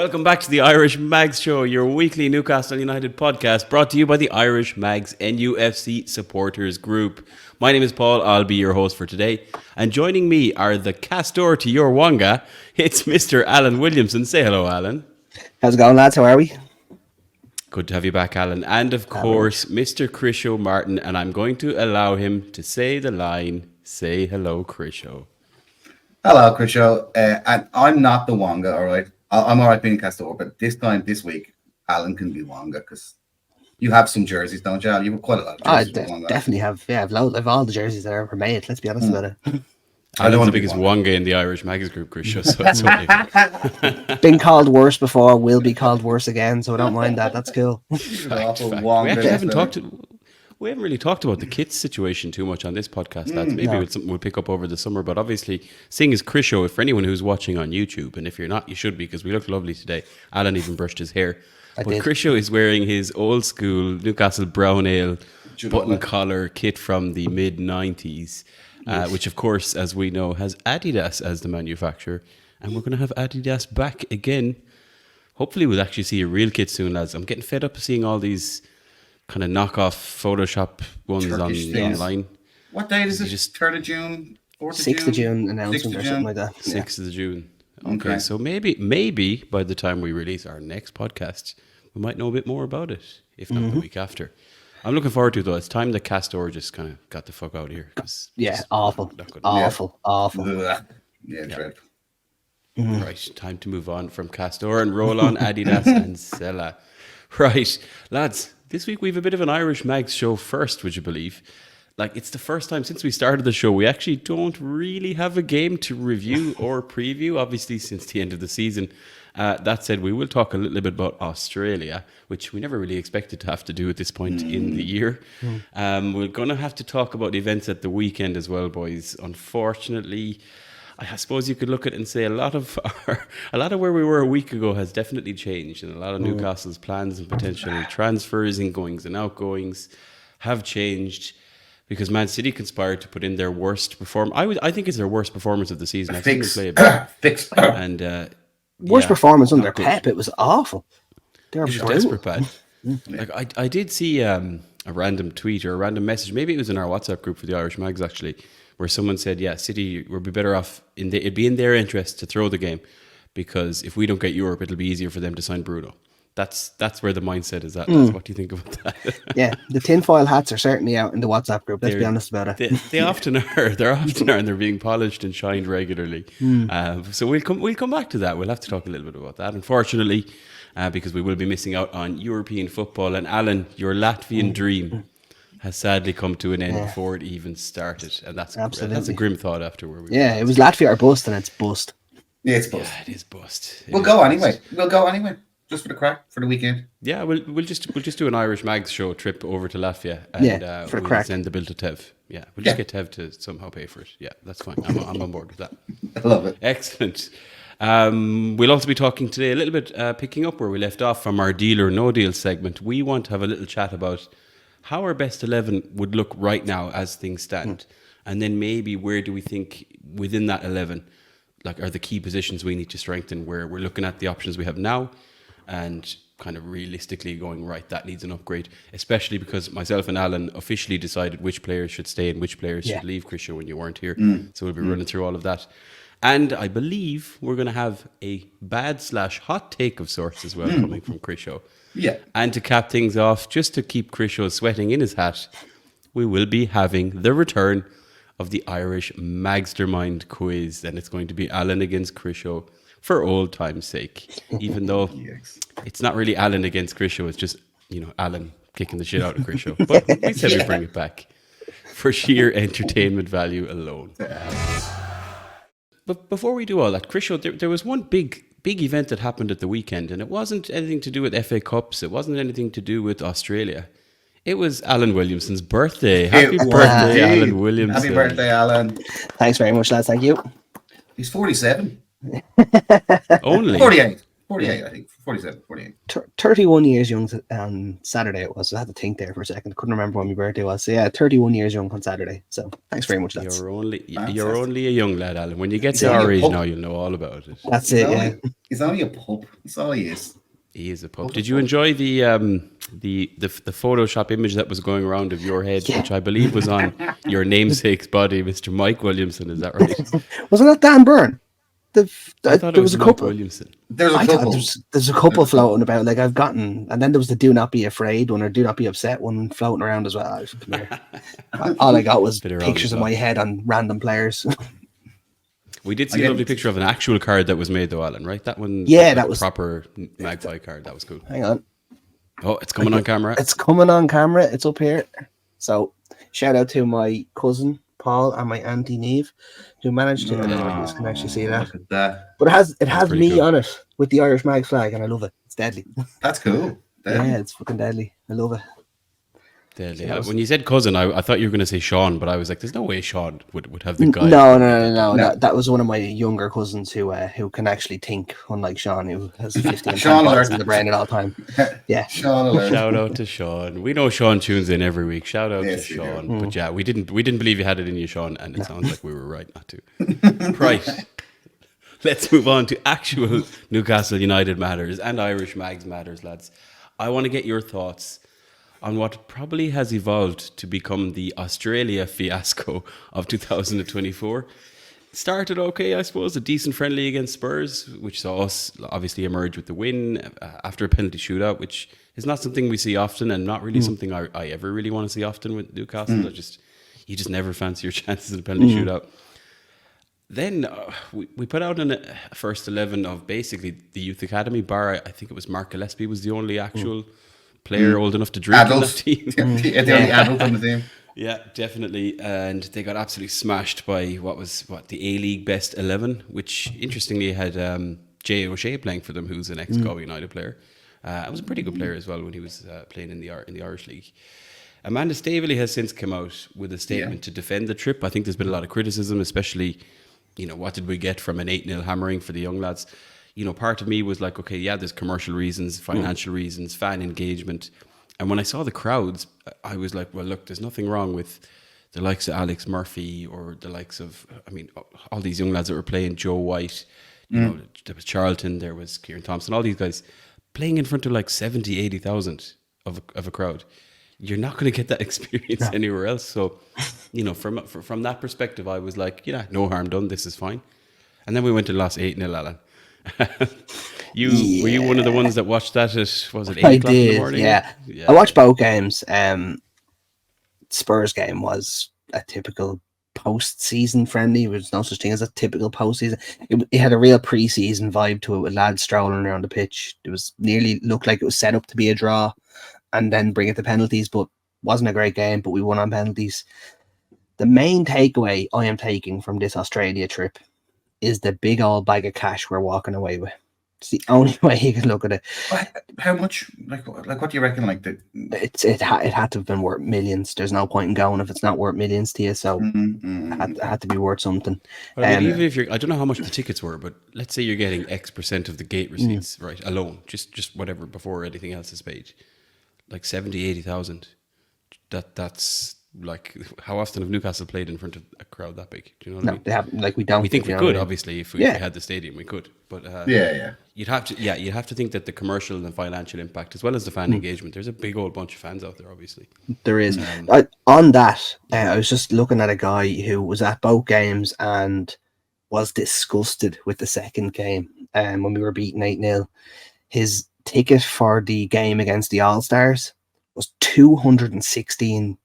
Welcome back to the Irish Mags Show, your weekly Newcastle United podcast brought to you by the Irish Mags NUFC supporters group. My name is Paul, I'll be your host for today. And joining me are the castor to your Wonga, it's Mr. Alan Williamson. Say hello, Alan. How's it going, lads? How are we? Good to have you back, Alan. And of course, Mr. Crisho Martin, and I'm going to allow him to say the line, say hello, Crisho. Hello, Crisho. And I'm not the Wonga, all right? I'm all right being Castor, but this week, Alan can be Wonga because you have some jerseys, don't you, Al? You have quite a lot of jerseys. I definitely have. Yeah, I've all the jerseys that are ever made. Let's be honest about it. Alan's the biggest Wonga in the Irish Mags group, Crisho, so it's okay. Been called worse before, will be called worse again, so I don't mind that. That's cool. Fact. We haven't really talked about the kits situation too much on this podcast, lads. Maybe it's something we'll pick up over the summer. But obviously, seeing as Crisho, for anyone who's watching on YouTube, and if you're not, you should be, because we look lovely today. Alan even brushed his hair. But Crisho is wearing his old school Newcastle Brown Ale button collar kit from the mid-90s, which, of course, as we know, has Adidas as the manufacturer. And we're going to have Adidas back again. Hopefully, we'll actually see a real kit soon, lads. I'm getting fed up of seeing all these kind of knockoff Photoshop ones online. What date is it? Just 3rd of June? 6th of June announcement or something like that. 6th of June. Okay, so maybe by the time we release our next podcast, we might know a bit more about it, if not the week after. I'm looking forward to it, though. It's time that Castor just kind of got the fuck out of here. Awful. Yeah, dreadful. Right, time to move on from Castor and roll on Adidas and Sella. Right, lads, this week we have a bit of an Irish Mags show first, would you believe? Like, it's the first time since we started the show, we actually don't really have a game to review or preview, obviously, since the end of the season. That said, we will talk a little bit about Australia, which we never really expected to have to do at this point in the year. We're going to have to talk about events at the weekend as well, boys. Unfortunately, I suppose you could look at it and say a lot of where we were a week ago has definitely changed, and a lot of Newcastle's plans and potential transfers, ingoings and outgoings have changed because Man City conspired to put in their worst performance. I think it's their worst performance of the season. I've seen them play a bit. And worst performance under Pep. It was awful. It was desperate bad. Like I did see a random tweet or a random message. Maybe it was in our WhatsApp group for the Irish Mags actually, where someone said, yeah, City would be better off, it'd be in their interest to throw the game because if we don't get Europe, it'll be easier for them to sign Bruno. That's where the mindset is at. What do you think about that? Yeah, the tinfoil hats are certainly out in the WhatsApp group, let's be honest about it. They often are. They're often are, and they're being polished and shined regularly. So we'll come back to that. We'll have to talk a little bit about that, unfortunately, because we will be missing out on European football. And Alan, your Latvian dream has sadly come to an end before it even started, and that's a grim thought after where we were. Yeah, it was Latvia or bust, and it's bust. Yeah, it's bust. Yeah, it is bust. We'll go anyway, just for the crack for the weekend. Yeah, we'll just do an Irish Mags show trip over to Latvia, and for the we'll crack. send the bill to Tev. Yeah, we'll just get Tev to somehow pay for it. Yeah, that's fine. I'm on board with that. I love it. Excellent. We'll also be talking today a little bit, picking up where we left off from our Deal or No Deal segment. We want to have a little chat about how our best 11 would look right now as things stand. And then maybe where do we think within that 11, like, are the key positions we need to strengthen, where we're looking at the options we have now and kind of realistically going, right, that needs an upgrade, especially because myself and Alan officially decided which players should stay and which players should leave, Crisho, when you weren't here. So we'll be running through all of that. And I believe we're going to have a bad/hot take of sorts as well coming from Crisho. Yeah. And to cap things off, just to keep Crisho sweating in his hat, we will be having the return of the Irish Magstermind quiz. And it's going to be Alan against Crisho for old time's sake. Even though it's not really Alan against Crisho, it's just, Alan kicking the shit out of Crisho. But we said we bring it back for sheer entertainment value alone. But before we do all that, Crisho, there was one big event that happened at the weekend, and it wasn't anything to do with FA Cups. It wasn't anything to do with Australia. It was Alan Williamson's birthday. Happy birthday, Alan Williamson. Happy birthday, Alan. Thanks very much, lads. Thank you. He's 47. Only? 48. 48, I think. 47, 48. 31 years young on Saturday it was. I had to think there for a second. I couldn't remember when my birthday was. So yeah, 31 years young on Saturday. So thanks very much. You're only a young lad, Alan. When you get He's to our only a age pup. now, you'll know all about it. That's it, yeah. He's only a pup. That's all he is. He is a pup. Did you enjoy the Photoshop image that was going around of your head, which I believe was on your namesake's body, Mr. Mike Williamson? Is that right? Wasn't that Dan Byrne? I thought there it was a Mike couple. Williamson. There's a I thought couple. there's a couple floating about. Like I've gotten, and then there was the "Do not be afraid" one or "Do not be upset" one floating around as well. All I got was pictures of my head on random players. We did see a lovely picture of an actual card that was made, though, Alan. Right? That one. Yeah, that was a proper Magpie card. That was cool. Hang on. Oh, it's coming on camera. It's coming on camera. It's up here. So, shout out to my cousin Paul and my auntie Neve, who managed to. I don't know if you can actually see that. Look at that. But it has me cool on it with the Irish Mag flag, and I love it. It's deadly. That's cool. Yeah, it's fucking deadly. I love it. Deadly. When you said cousin, I thought you were going to say Sean, but I was like, "There's no way Sean would have the guy." No. That was one of my younger cousins who can actually think, unlike Sean, who has 15 thoughts in the brain at all time. Yeah. Sean alert. Shout out to Sean. We know Sean tunes in every week. Shout out to Sean. But yeah, we didn't believe you had it in you, Sean, and it sounds like we were right not to. Right. Let's move on to actual Newcastle United matters and Irish Mags matters, lads. I want to get your thoughts on what probably has evolved to become the Australia fiasco of 2024. Started okay, I suppose, a decent friendly against Spurs, which saw us obviously emerge with the win after a penalty shootout, which is not something we see often and not really something I ever really want to see often with Newcastle. You just never fancy your chances in a penalty shootout. Then we put out a first 11 of basically the youth academy, bar I think it was Mark Gillespie was the only actual player old enough to drink on that team. The only adult on the team. Yeah, definitely. And they got absolutely smashed by the A-League best 11, which interestingly had Jay O'Shea playing for them, who's an ex-Galway United player. I was a pretty good player as well when he was playing in the Irish League. Amanda Staveley has since come out with a statement to defend the trip. I think there's been a lot of criticism, especially, what did we get from an 8-0 hammering for the young lads? Part of me was like, okay, yeah, there's commercial reasons, financial reasons, fan engagement. And when I saw the crowds, I was like, well, look, there's nothing wrong with the likes of Alex Murphy or the likes of, all these young lads that were playing, Joe White, there was Charlton, there was Kieran Thompson, all these guys playing in front of like 70, 80,000 of a crowd. You're not going to get that experience anywhere else. So, from that perspective, I was like, no harm done. This is fine. And then we went and lost 8-0, Alan. Were you one of the ones that watched that at, was it 8 o'clock in the morning? Yeah. I watched both games. Spurs game was a typical post-season friendly. There was no such thing as a typical post-season. It had a real pre-season vibe to it with lads strolling around the pitch. It was nearly looked like it was set up to be a draw and then bring it to penalties, but wasn't a great game, but we won on penalties. The main takeaway I am taking from this Australia trip is the big old bag of cash we're walking away with. It's the only way you can look at it. How much? Like what do you reckon? It had to have been worth millions. There's no point in going if it's not worth millions to you. So it had to be worth something. Well, even if I don't know how much the tickets were, but let's say you're getting X% of the gate receipts, right, alone, just whatever before anything else is paid, like 70, 80,000. That's like, how often have Newcastle played in front of a crowd that big? Do you know what I mean? They haven't. Like we don't. We think we could, obviously, if we had the stadium, we could. But you'd have to think that the commercial and financial impact, as well as the fan engagement, there's a big old bunch of fans out there, obviously. There is. On that, I was just looking at a guy who was at both games and was disgusted with the second game. When we were beaten 8-0, his ticket for the game against the All Stars was $216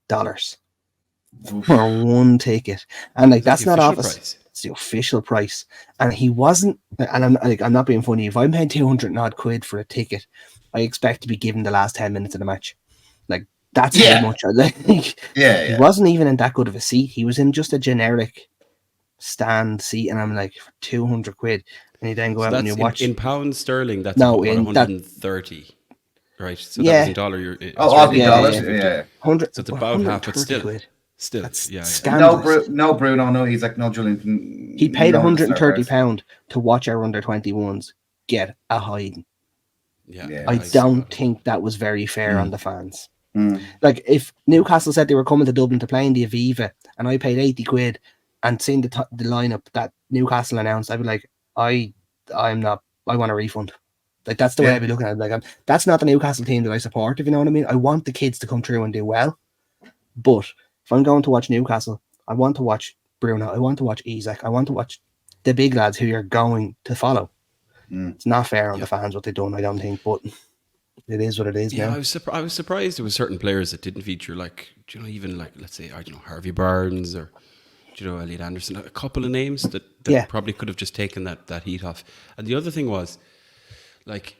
for one ticket, and like that's not office. It's the official price, and he wasn't. And I'm not being funny. If I'm paying 200 odd quid for a ticket, I expect to be given the last 10 minutes of the match. Like that's how much I like. He wasn't even in that good of a seat. He was in just a generic stand seat, and I'm like, for 200 quid, and you then go out and you watch in pounds sterling. That's about 130. Right, so that was in dollar. $100. So it's about half, but still, quid. Scandalous. No Bruno, no Isaac, no Julian. He paid £130 to watch our under 21s get a hiding. Yeah, I like, don't think that was very fair on the fans. Mm. Like, if Newcastle said they were coming to Dublin to play in the Aviva and I paid 80 quid and seen the lineup that Newcastle announced, I'd be like, I want a refund. Like, that's the way I'd be looking at it. Like, that's not the Newcastle team that I support, if you know what I mean. I want the kids to come through and do well. But if I'm going to watch Newcastle, I want to watch Bruno. I want to watch Isak. I want to watch the big lads who you're going to follow. It's not fair on the fans what they've done, I don't think, but it is what it is now. I was surprised there was certain players that didn't feature, like, you know, even like, let's say, I don't know, Harvey Barnes or, you know, Elliot Anderson, a couple of names that probably could have just taken that heat off. And the other thing was, like,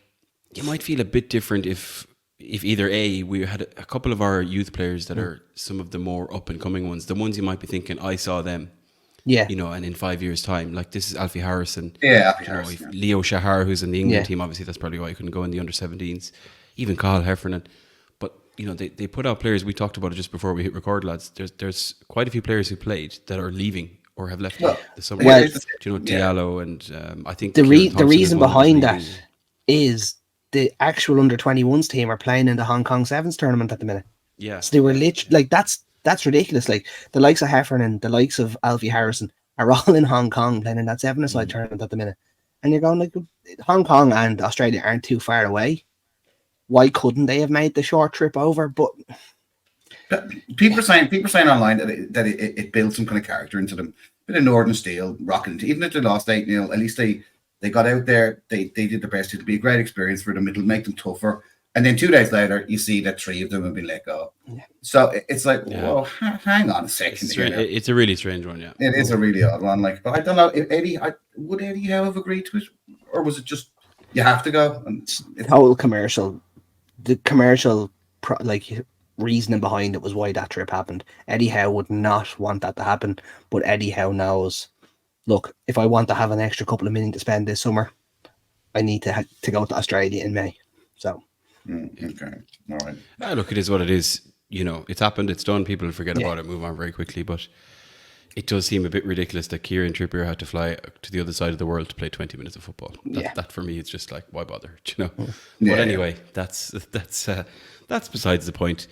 you might feel a bit different if either we had a couple of our youth players that are some of the more up and coming ones, the ones you might be thinking, I saw them. Yeah. You know, and in 5 years' time, like, this is Alfie Harrison. Yeah, Alfie Harrison. Know, Leo Shahar, who's in the England team, obviously that's probably why he couldn't go in the under-17s. Even Carl Heffernan. But, you know, they put out players, we talked about it just before we hit record, lads. There's quite a few players who played that are leaving or have left the summer. Well, you know, Diallo and I think... The reason behind that is the actual under-21s team are playing in the Hong Kong Sevens tournament at the minute. Yeah. So they were literally, like, that's ridiculous. Like, the likes of Heffernan, the likes of Alfie Harrison are all in Hong Kong playing in that seven-a-side tournament at the minute. And you're going, like, Hong Kong and Australia aren't too far away. Why couldn't they have made the short trip over? But people are saying online that it builds some kind of character into them. Bit of Northern Steel, rocking. Even if they lost 8-0, at least they got out there. They did their best. It'll be a great experience for them. It'll make them tougher. And then 2 days later, you see that 3 of them have been let go. Yeah. So it's like, whoa, hang on a second. It's a really strange one, yeah. It is a really odd one. Like, but I don't know if would Eddie Howe have agreed to it, or was it just you have to go? And whole commercial, the commercial reasoning behind it was why that trip happened. Eddie Howe would not want that to happen, but Eddie Howe knows. Look, if I want to have an extra couple of million to spend this summer, I need to go to Australia in May. So. Okay. All right. Look, it is what it is. You know, it's happened, it's done. People forget about it, move on very quickly. But it does seem a bit ridiculous that Kieran Trippier had to fly to the other side of the world to play 20 minutes of football. That for me is just like, why bother? You know. But anyway, that's besides the point.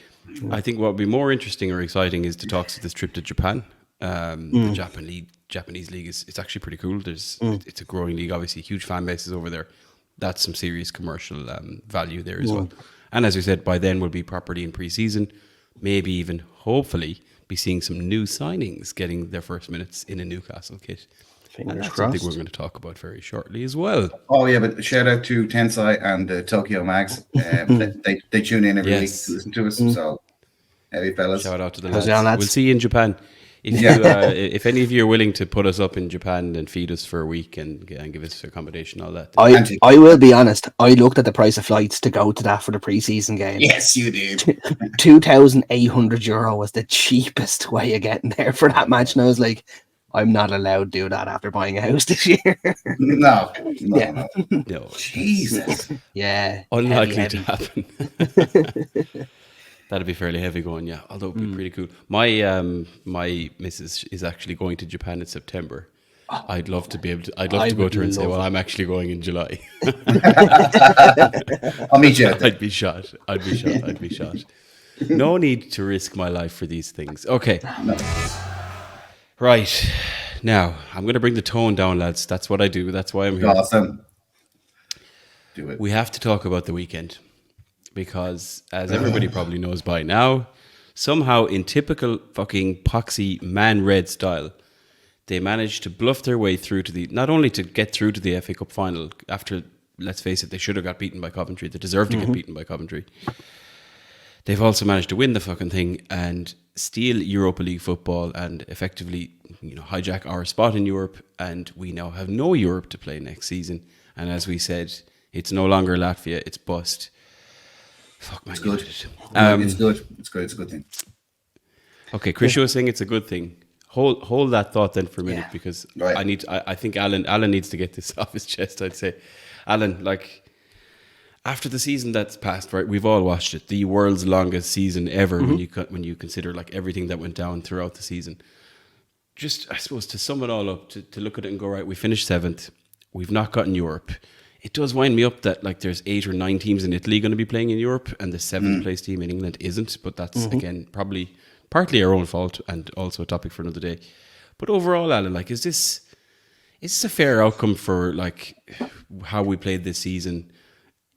I think what would be more interesting or exciting is the talks of this trip to Japan. The Japanese league it's actually pretty cool. It's a growing league, obviously, huge fan bases over there. That's some serious commercial value there as well. And as we said, by then we'll be properly in pre-season, maybe even, hopefully, be seeing some new signings getting their first minutes in a Newcastle kit. And that's something we're going to talk about very shortly as well. Oh, yeah, but shout out to Tensai and Tokyo Mags. They tune in every week to listen to us. So, heavy fellas. Shout out to the lads. We'll see you in Japan. If any of you are willing to put us up in Japan and feed us for a week and give us accommodation, all that. I will be honest. I looked at the price of flights to go to that for the pre-season game. Yes, you did. €2,800 was the cheapest way of getting there for that match, and I was like, I'm not allowed to do that after buying a house this year. No. Jesus. Yeah. Unlikely to happen. That'd be fairly heavy going, yeah. Although it'd be pretty cool. My missus is actually going to Japan in September. I'd love to be able to. I'd love to go to her and say, "Well, I'm actually going in July." I'll meet you. I'd be shot. No need to risk my life for these things. Okay. No. Right. Now I'm going to bring the tone down, lads. That's what I do. That's why I'm here. Awesome. Do it. We have to talk about the weekend. Because, as everybody probably knows by now, somehow in typical fucking poxy man red style, they managed to bluff their way through to not only to get through to the FA Cup final after, let's face it, they should have got beaten by Coventry. They deserved to get beaten by Coventry. They've also managed to win the fucking thing and steal Europa League football and effectively, hijack our spot in Europe. And we now have no Europe to play next season. And as we said, it's no longer Latvia, it's bust. Fuck, man, it's good. It's good. It's a good thing. Okay, Chris was saying it's a good thing. Hold that thought then for a minute because I think Alan needs to get this off his chest. I'd say, Alan, like after the season that's passed, right? We've all watched it, the world's longest season ever. When you consider like everything that went down throughout the season. Just I suppose to sum it all up, to look at it and go, right, we finished 7th. We've not gotten Europe. it does wind me up that like there's 8 or 9 teams in Italy going to be playing in Europe, and the 7th place team in England isn't. But that's again probably partly our own fault, and also a topic for another day. But overall, Alan, like, is this a fair outcome for like how we played this season?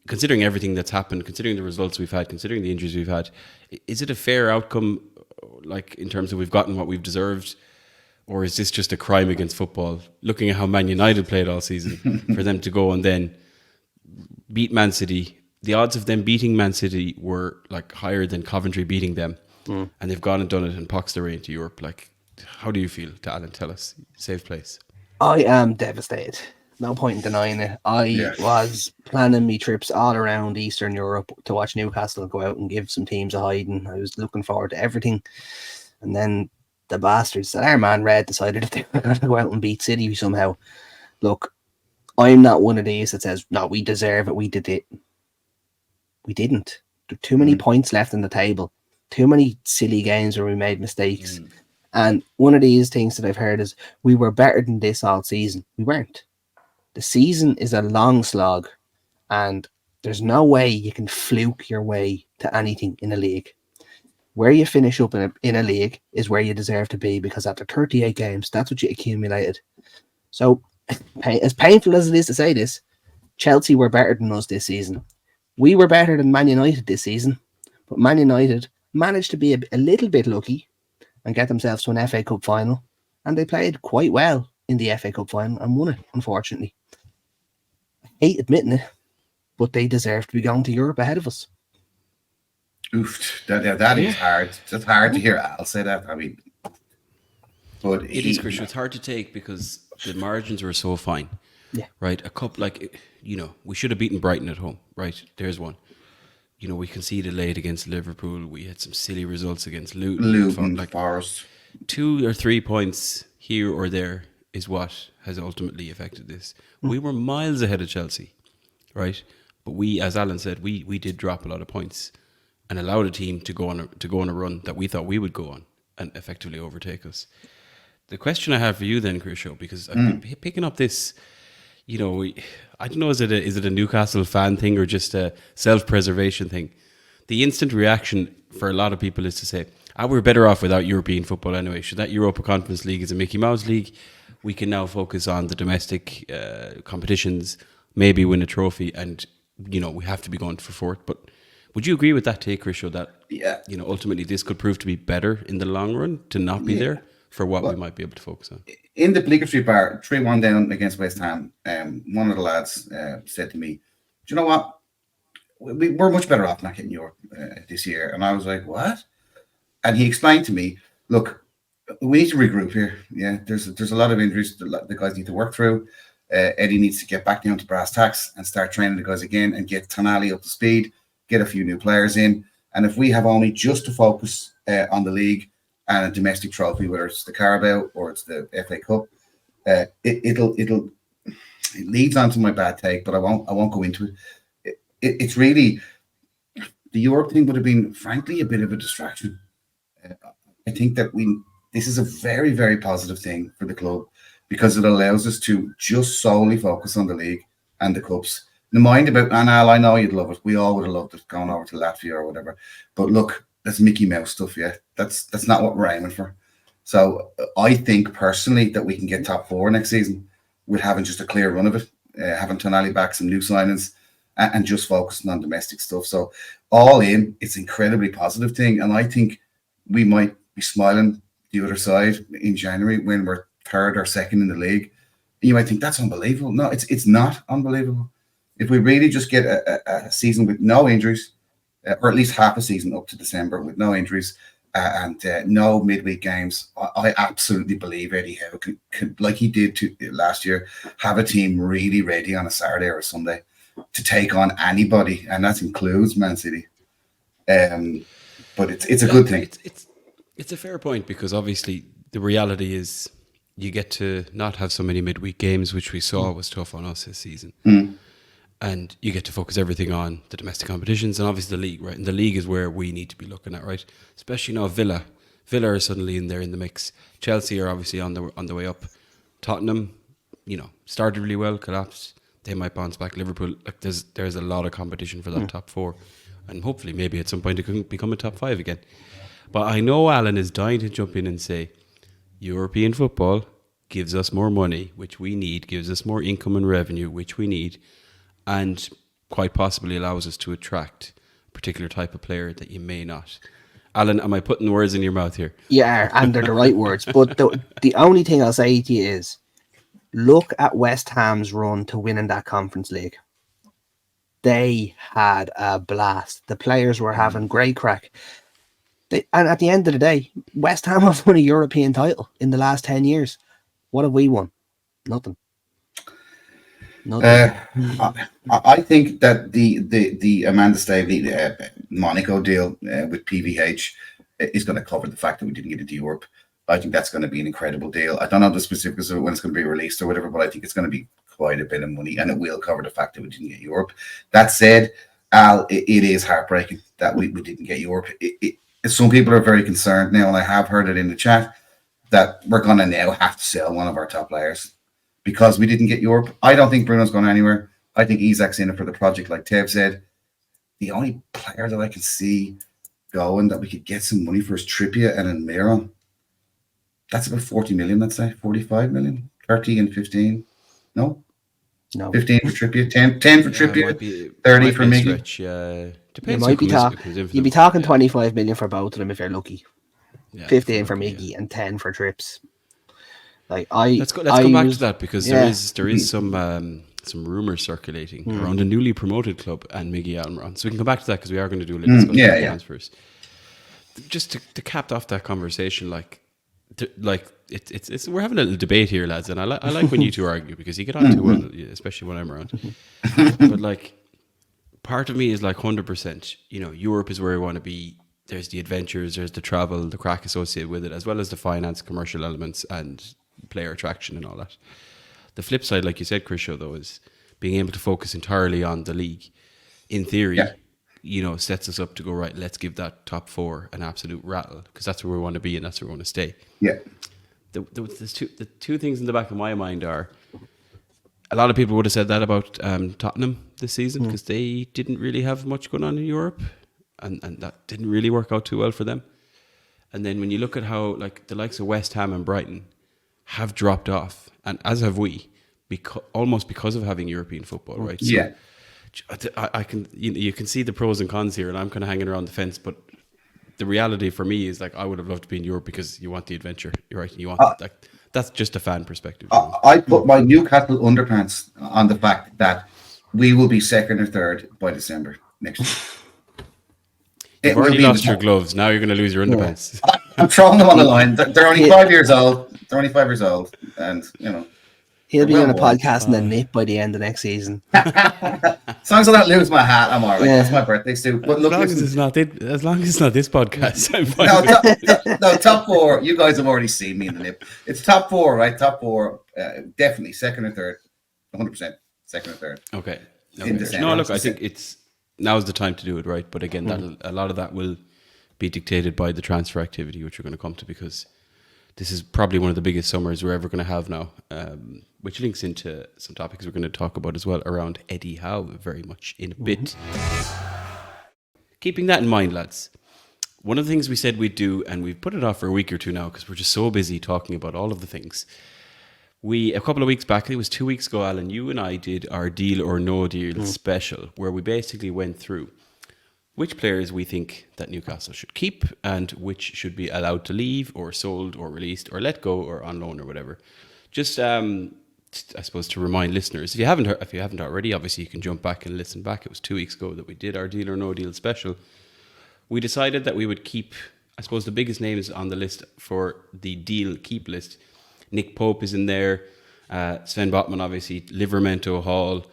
Considering everything that's happened, considering the results we've had, considering the injuries we've had, is it a fair outcome, like in terms of we've gotten what we've deserved? Or is this just a crime against football? Looking at how Man United played all season, for them to go and then beat Man City, the odds of them beating Man City were like higher than Coventry beating them. And they've gone and done it and poxed their way into Europe. Like, how do you feel, Alan? Tell us. Safe place. I am devastated. No point in denying it. I was planning me trips all around Eastern Europe to watch Newcastle go out and give some teams a hiding. I was looking forward to everything. And then the bastards that our man Red decided that they were going to go out and beat City somehow. Look, I'm not one of these that says, no, we deserve it, we did it. We didn't. There were too many points left on the table. Too many silly games where we made mistakes. And one of these things that I've heard is, we were better than this all season. We weren't. The season is a long slog, and there's no way you can fluke your way to anything in a league. Where you finish up in a league is where you deserve to be, because after 38 games, that's what you accumulated. So, as painful as it is to say this, Chelsea were better than us this season. We were better than Man United this season, but Man United managed to be a little bit lucky and get themselves to an FA Cup final, and they played quite well in the FA Cup final and won it, unfortunately. I hate admitting it, but they deserve to be going to Europe ahead of us. Oof, that is hard. That's hard to hear. I'll say that. I mean, but It is, Christian. It's hard to take because the margins were so fine. Yeah. Right. A couple, like, we should have beaten Brighton at home. Right. There's one. We conceded late against Liverpool. We had some silly results against Luton. Like Forest. 2 or 3 points here or there is what has ultimately affected this. We were miles ahead of Chelsea, right? But we, as Alan said, we did drop a lot of points and allowed a team to go on a run that we thought we would go on and effectively overtake us. The question I have for you then, Crucio, because I've been picking up this, I don't know, is it a Newcastle fan thing or just a self-preservation thing? The instant reaction for a lot of people is to say, we're better off without European football anyway. Should that Europa Conference League is a Mickey Mouse league? We can now focus on the domestic competitions, maybe win a trophy, and, we have to be going for fourth. But would you agree with that take, Crucio, that, ultimately this could prove to be better in the long run to not be there for what we might be able to focus on? In the Bleecker Street bar, 3-1 down against West Ham, one of the lads said to me, do you know what? We're much better off not getting Europe this year. And I was like, what? And he explained to me, look, we need to regroup here. Yeah, there's a lot of injuries the guys need to work through. Eddie needs to get back down to brass tacks and start training the guys again and get Tonali up to speed, get a few new players in. And if we have only just to focus on the league and a domestic trophy, whether it's the Carabao or it's the FA Cup, it leads on to my bad take, but I won't go into it. It's really, the Europe thing would have been, frankly, a bit of a distraction. I think that this is a very, very positive thing for the club because it allows us to just solely focus on the league and the cups. The mind about, and Al, I know you'd love it. We all would have loved it going over to Latvia or whatever. But look, that's Mickey Mouse stuff, yeah. That's not what we're aiming for. So I think personally that we can get top 4 next season with having just a clear run of it, having Tonali back, some new signings, and just focusing on domestic stuff. So all in, it's an incredibly positive thing. And I think we might be smiling the other side in January when we're 3rd or 2nd in the league. You might think that's unbelievable. No, it's not unbelievable. If we really just get a season with no injuries, or at least half a season up to December with no injuries and no midweek games, I absolutely believe Eddie Howe can, like he did last year, have a team really ready on a Saturday or a Sunday to take on anybody, and that includes Man City. But it's a good thing. It's a fair point because obviously the reality is you get to not have so many midweek games, which we saw was tough on us this season. And you get to focus everything on the domestic competitions and obviously the league, right? And the league is where we need to be looking at, right? Especially now Villa are suddenly in there in the mix. Chelsea are obviously on the way up. Tottenham, started really well, collapsed. they might bounce back. Liverpool, like there's a lot of competition for that top 4, and hopefully maybe at some point it can become a top 5 again. But I know Alan is dying to jump in and say, European football gives us more money, which we need, gives us more income and revenue, which we need, and quite possibly allows us to attract a particular type of player that you may not. Alan, am I putting words in your mouth here? Yeah, and they're the right words. But the only thing I'll say to you is, look at West Ham's run to winning that Conference League. They had a blast. The players were having great crack. And at the end of the day, West Ham have won a European title in the last 10 years. What have we won? Nothing. I think that the Amanda Staveley Monaco deal with PVH is going to cover the fact that we didn't get into Europe. I think that's going to be an incredible deal. I don't know the specifics of when it's going to be released or whatever, but I think it's going to be quite a bit of money, and it will cover the fact that we didn't get Europe. That said, Al, it is heartbreaking that we didn't get Europe. Some people are very concerned now, and I have heard it in the chat, that we're going to now have to sell one of our top players because we didn't get Europe. I don't think Bruno's going anywhere. I think Isak's in it for the project, like Tev said. The only player that I can see going that we could get some money for is Trippier and Almiron. That's about 40 million, let's say. 45 million? 30 and 15? No? 15 for Trippier, 10 for Trippier, 30 for Miggy. Depends. You'd be talking 25 million for both of them if you're lucky. 15 for Miggy and 10 for Trips. Let's come back to that, because there is some rumors circulating around a newly promoted club and Miggy Almiron. So we can come back to that, because we are going to do a little transfers. Just to cap off that conversation, it's we're having a little debate here, lads, and I like when you two argue, because you get on too well, especially when I'm around. But part of me is 100%. Europe is where we want to be. There's the adventures, there's the travel, the crack associated with it, as well as the finance, commercial elements, and player attraction and all that. The flip side, like you said, Chris, though, is being able to focus entirely on the league. In theory, sets us up to go, right, let's give that top 4 an absolute rattle, because that's where we want to be and that's where we want to stay. Yeah. The two things in the back of my mind are, a lot of people would have said that about Tottenham this season, because they didn't really have much going on in Europe, and that didn't really work out too well for them. And then when you look at how the likes of West Ham and Brighton have dropped off, and as have we, almost because of having European football, right? So I can you can see the pros and cons here, and I'm kind of hanging around the fence, but the reality for me is I would have loved to be in Europe, because you want the adventure. You're right. You want that's just a fan perspective. I put my Newcastle underpants on the fact that we will be second or third by December next year. You've already lost your gloves. Now you're going to lose your underpants. I'm throwing them on the line. They're only 5 years old. And he'll be on a podcast and then nip by the end of next season. As long as I don't lose my hat, I'm all right. That's my birthday suit. But look, as long as it's not this podcast, I'm fine. No, top 4. You guys have already seen me in the nip. It's top 4, right? Top 4, definitely second or third, 100%. Second or third. Okay. No, look, I think now's the time to do it, right? But again, a lot of that will be dictated by the transfer activity, which we're going to come to, because this is probably one of the biggest summers we're ever going to have now, which links into some topics we're going to talk about as well around Eddie Howe very much in a bit. Keeping that in mind, lads, one of the things we said we'd do, and we've put it off for a week or two now because we're just so busy talking about all of the things. A couple of weeks back, it was 2 weeks ago, Alan, you and I did our Deal or No Deal special, where we basically went through which players we think that Newcastle should keep and which should be allowed to leave or sold or released or let go or on loan or whatever. Just, I suppose, to remind listeners, if you haven't already, obviously you can jump back and listen back. It was 2 weeks ago that we did our Deal or No Deal special. We decided that we would keep, I suppose, the biggest names on the list for the deal keep list. Nick Pope is in there. Sven Botman, obviously. Livermento Hall.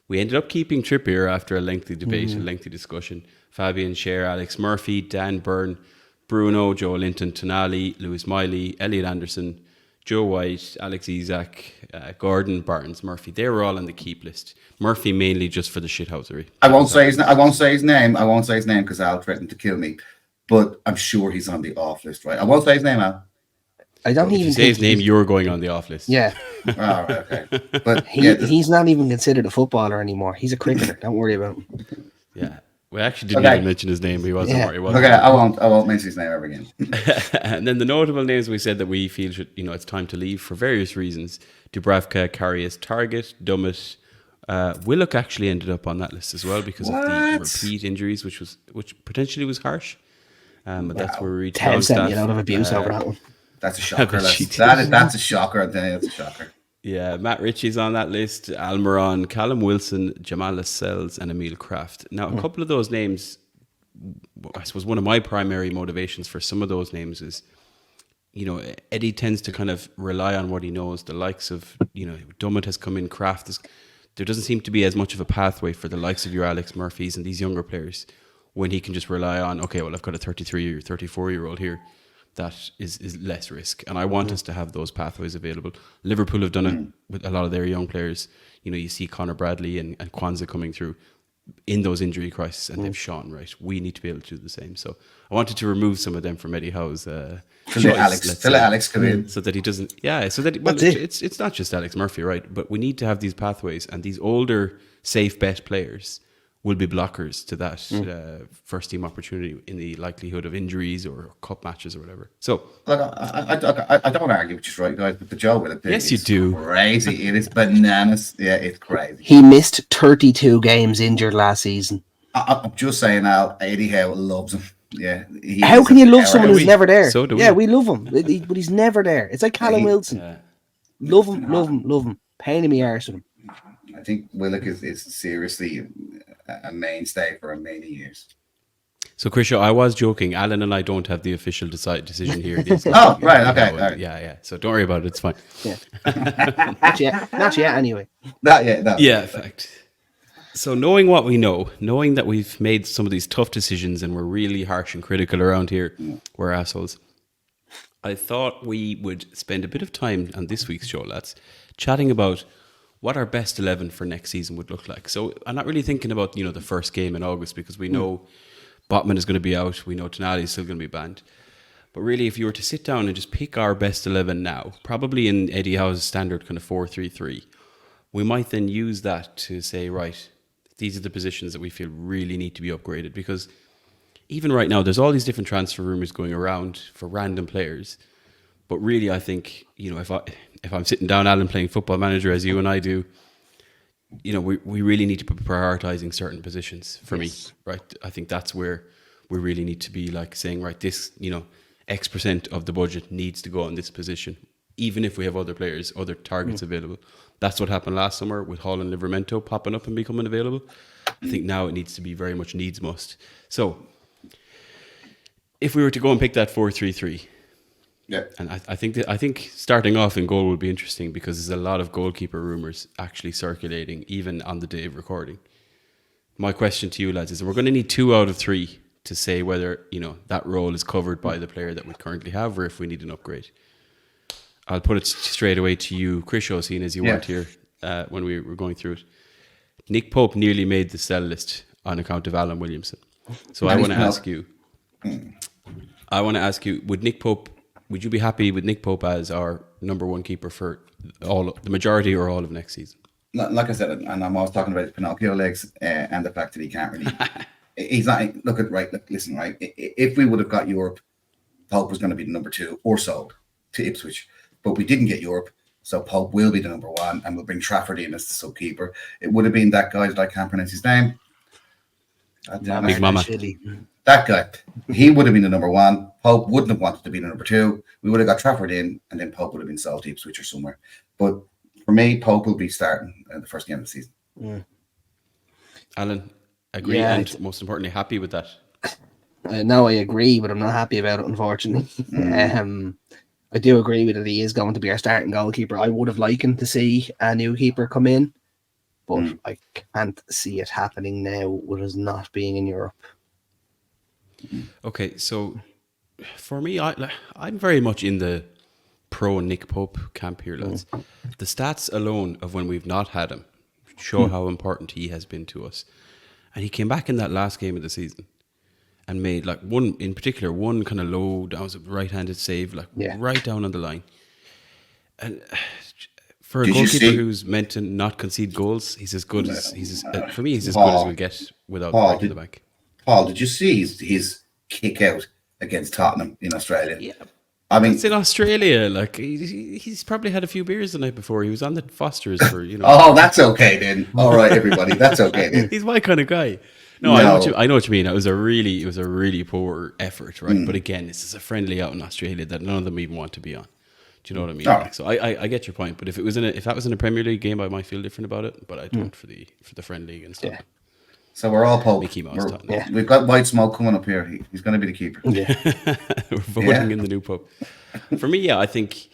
We ended up keeping Trippier after a lengthy debate, a lengthy discussion. Fabian Schär, Alex Murphy, Dan Byrne, Bruno, Joe Linton, Tonali, Lewis Miley, Elliot Anderson, Joe White, Alex Isak, Gordon, Barnes, Murphy. They were all on the keep list. Murphy mainly just for the shithousery. I won't say his name because Al threatened to kill me. But I'm sure he's on the off list, right? I won't say his name, Al. I don't If you even say think his name, you're going on the off list. Yeah, Oh, right, okay. But he's not even considered a footballer anymore. He's a cricketer. Don't worry about him. Yeah. We actually didn't Okay. even mention his name. He wasn't. Yeah. He wasn't. okay, I won't mention his name ever again. And then the notable names we said that we feel should, it's time to leave for various reasons. Dubravka, Karius, Target, Dummett. Willock actually ended up on that list as well because of the What? repeat injuries, which potentially was harsh. But that's where we reached Ted sent me a Longstaff. lot of abuse over that one. That's a shocker. bet she did. That's a shocker. I'm telling you, that's a shocker. Yeah, Matt Ritchie's on that list. Almiron, Callum Wilson, Jamal Lascelles, and Emil Kraft. Now, a couple of those names, I suppose one of my primary motivations for some of those names is, Eddie tends to kind of rely on what he knows. The likes of, Dummett has come in, Kraft is. There doesn't seem to be as much of a pathway for the likes of your Alex Murphys and these younger players when he can just rely on, okay, well, I've got a 33 or 34-year-old here. That is less risk. And I want us to have those pathways available. Liverpool have done it with a lot of their young players. You see Conor Bradley and Kwanzaa coming through in those injury crises, and they've shone, right? We need to be able to do the same. So I wanted to remove some of them from Eddie Howe's choice, Let Alex come in. so that he doesn't, it's not just Alex Murphy, right? But we need to have these pathways, and these older, safe bet players will be blockers to that first team opportunity in the likelihood of injuries or cup matches or whatever. So, Look, I don't want to argue, which is right, guys, but the Joe Willock thing Yes, you is do. crazy. It is bananas. Yeah, it's crazy. He missed 32 games injured last season. I'm just saying now, Eddie Howe loves him. Yeah. How can you love someone do who's we. never there? So do Yeah, we. we love him, but he's never there. It's like Callum Wilson. Love him. Pain in the arse with him. I think Willock is seriously a mainstay for many years. So, Krisha, I was joking. Alan and I don't have the official decision here. Oh, right, okay. All right. Yeah. So don't worry about it. It's fine. Yeah. Not yet, anyway. Yeah, Fact. So knowing what we know, knowing that we've made some of these tough decisions and we're really harsh and critical around here, we're assholes. I thought we would spend a bit of time on this week's show, lads, chatting about what our best 11 for next season would look like. So I'm not really thinking about, the first game in August because we know Botman is going to be out. We know Tonali is still going to be banned. But really, if you were to sit down and just pick our best 11 now, probably in Eddie Howe's standard kind of 4-3-3, we might then use that to say, right, these are the positions that we feel really need to be upgraded. Because even right now, there's all these different transfer rumours going around for random players. But really, I think, if I'm sitting down, Alan, playing Football Manager as you and I do, we really need to be prioritising certain positions for me, right? I think that's where we really need to be like saying, right, this, X% of the budget needs to go on this position, even if we have other players, other targets available. That's what happened last summer with Hall and Livramento popping up and becoming available. I think now it needs to be very much needs must. So if we were to go and pick that 4-3-3, Yeah. and I think starting off in goal would be interesting because there's a lot of goalkeeper rumours actually circulating even on the day of recording. My question to you, lads, is we're going to need 2 out of 3 to say whether, that role is covered by the player that we currently have or if we need an upgrade. I'll put it straight away to you, Krisho, seeing as you weren't here when we were going through it. Nick Pope nearly made the sell list on account of Alan Williamson. So I want to ask you, would you be happy with Nick Pope as our number 1 keeper for the majority or all of next season? Like I said, and I'm always talking about his Pinocchio legs and the fact that he can't really. He's not. Listen, right. If we would have got Europe, Pope was going to be the number 2 or sold to Ipswich, but we didn't get Europe, so Pope will be the number 1, and we'll bring Trafford in as the sub keeper. It would have been that guy that I can't pronounce his name. Big Mama. That guy, he would have been the number 1. Pope wouldn't have wanted to be the number 2. We would have got Trafford in, and then Pope would have been sold to Ipswich or somewhere. But for me, Pope will be starting the first game of the season. Alan, agree, and most importantly, happy with that? No, I agree, but I'm not happy about it, unfortunately. I do agree with it. He is going to be our starting goalkeeper. I would have likened to see a new keeper come in, but I can't see it happening now with us not being in Europe. Okay, so for me, I'm very much in the pro Nick Pope camp here, lads. The stats alone of when we've not had him show how important he has been to us. And he came back in that last game of the season. and made like one in particular, one kind of low, that was a right-handed save, like right down on the line. And for a goalkeeper who's meant to not concede goals, he's as good as for me. He's as good as we'll get without breaking the bank. Paul, did you see his kick out against Tottenham in Australia? Yeah. I mean, it's in Australia. Like he's probably had a few beers the night before. He was on the Fosters for Oh, that's okay then. All right, everybody, that's okay then. He's my kind of guy. No, I know what you mean. It was a really poor effort, right? But again, this is a friendly out in Australia that none of them even want to be on. Do you know what I mean? Right. So I get your point. But if that was in a Premier League game, I might feel different about it. But I don't for the friendly and stuff. Yeah. So we're all Pope. Mickey Mouse. We've got White Smoke coming up here. He's going to be the keeper. Yeah. We're voting in the new Pope. For me, I think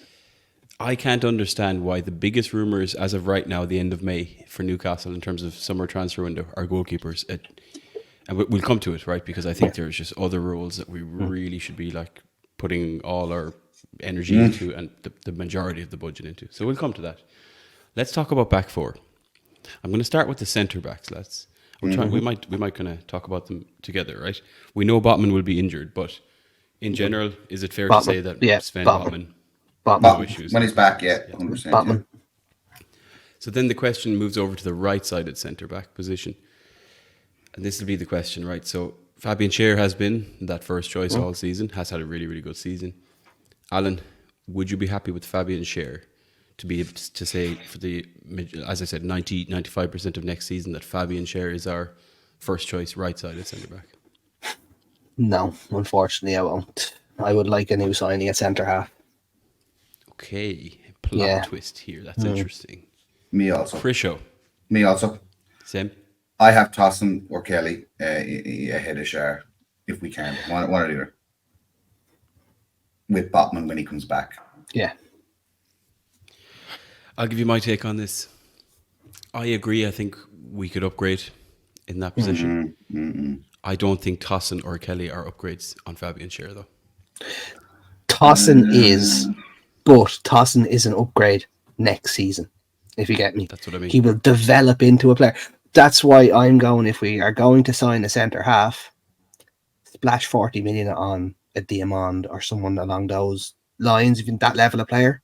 I can't understand why the biggest rumours as of right now, the end of May, for Newcastle in terms of summer transfer window are goalkeepers. And we'll come to it, right? Because I think there's just other roles that we really should be like putting all our energy into and the majority of the budget into. So we'll come to that. Let's talk about back four. I'm going to start with the centre backs, lads. We might kind of talk about them together, right? We know Botman will be injured, but in general, is it fair to say that Sven Botman no issues? When he's back, 100%. Botman. So then the question moves over to the right-sided centre-back position. And this will be the question, right? So Fabian Schär has been that first choice all season, has had a really, really good season. Alan, would you be happy with Fabian Schär to be able to say for the, as I said, 95% of next season that Fabian Schär is our first choice right-sided centre-back? No, unfortunately I won't. I would like a new signing at centre-half. Okay, plot twist here. That's interesting. Me also. Krisho. Me also. Same. I have Tossin or Kelly ahead of Schär if we can. One or the other. With Botman when he comes back. Yeah. I'll give you my take on this. I agree. I think we could upgrade in that position. I don't think Tossin or Kelly are upgrades on Fabian Schär, though. Tossin is, but Tossin is an upgrade next season, if you get me. That's what I mean. He will develop into a player. That's why I'm going, if we are going to sign a centre-half, splash 40 million on a Diamond or someone along those lines, even that level of player.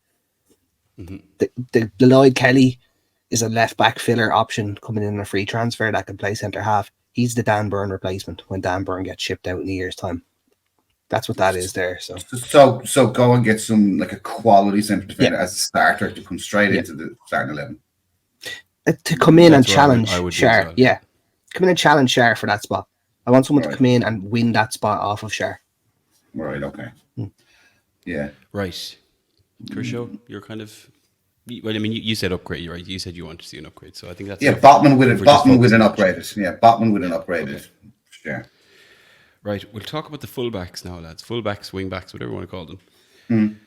The Lloyd Kelly is a left-back filler option coming in a free transfer that can play centre-half. He's the Dan Burn replacement when Dan Burn gets shipped out in a year's time. That's what that is there. So go and get some like a quality centre defender as a starter to come straight into the starting 11. To come in and challenge Schär. Well. Yeah. Come in and challenge Schär for that spot. I want someone to come in and win that spot off of Schär. Right, okay. Yeah. Right. Krisho, you're kind of... Well, I mean, you said upgrade, right? You said you want to see an upgrade, so I think that's... Yeah, Botman with an upgraded. Yeah, Botman with an upgraded. Okay. Sure. Right, we'll talk about the fullbacks now, lads. Fullbacks, wingbacks, whatever you want to call them.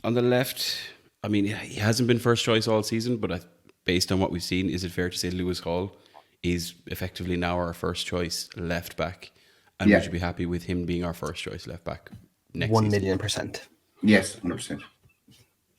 On the left, I mean, he hasn't been first choice all season, but based on what we've seen, is it fair to say Lewis Hall is effectively now our first choice left back? And would you be happy with him being our first choice left back next 1 season? million %. Yes, 100%.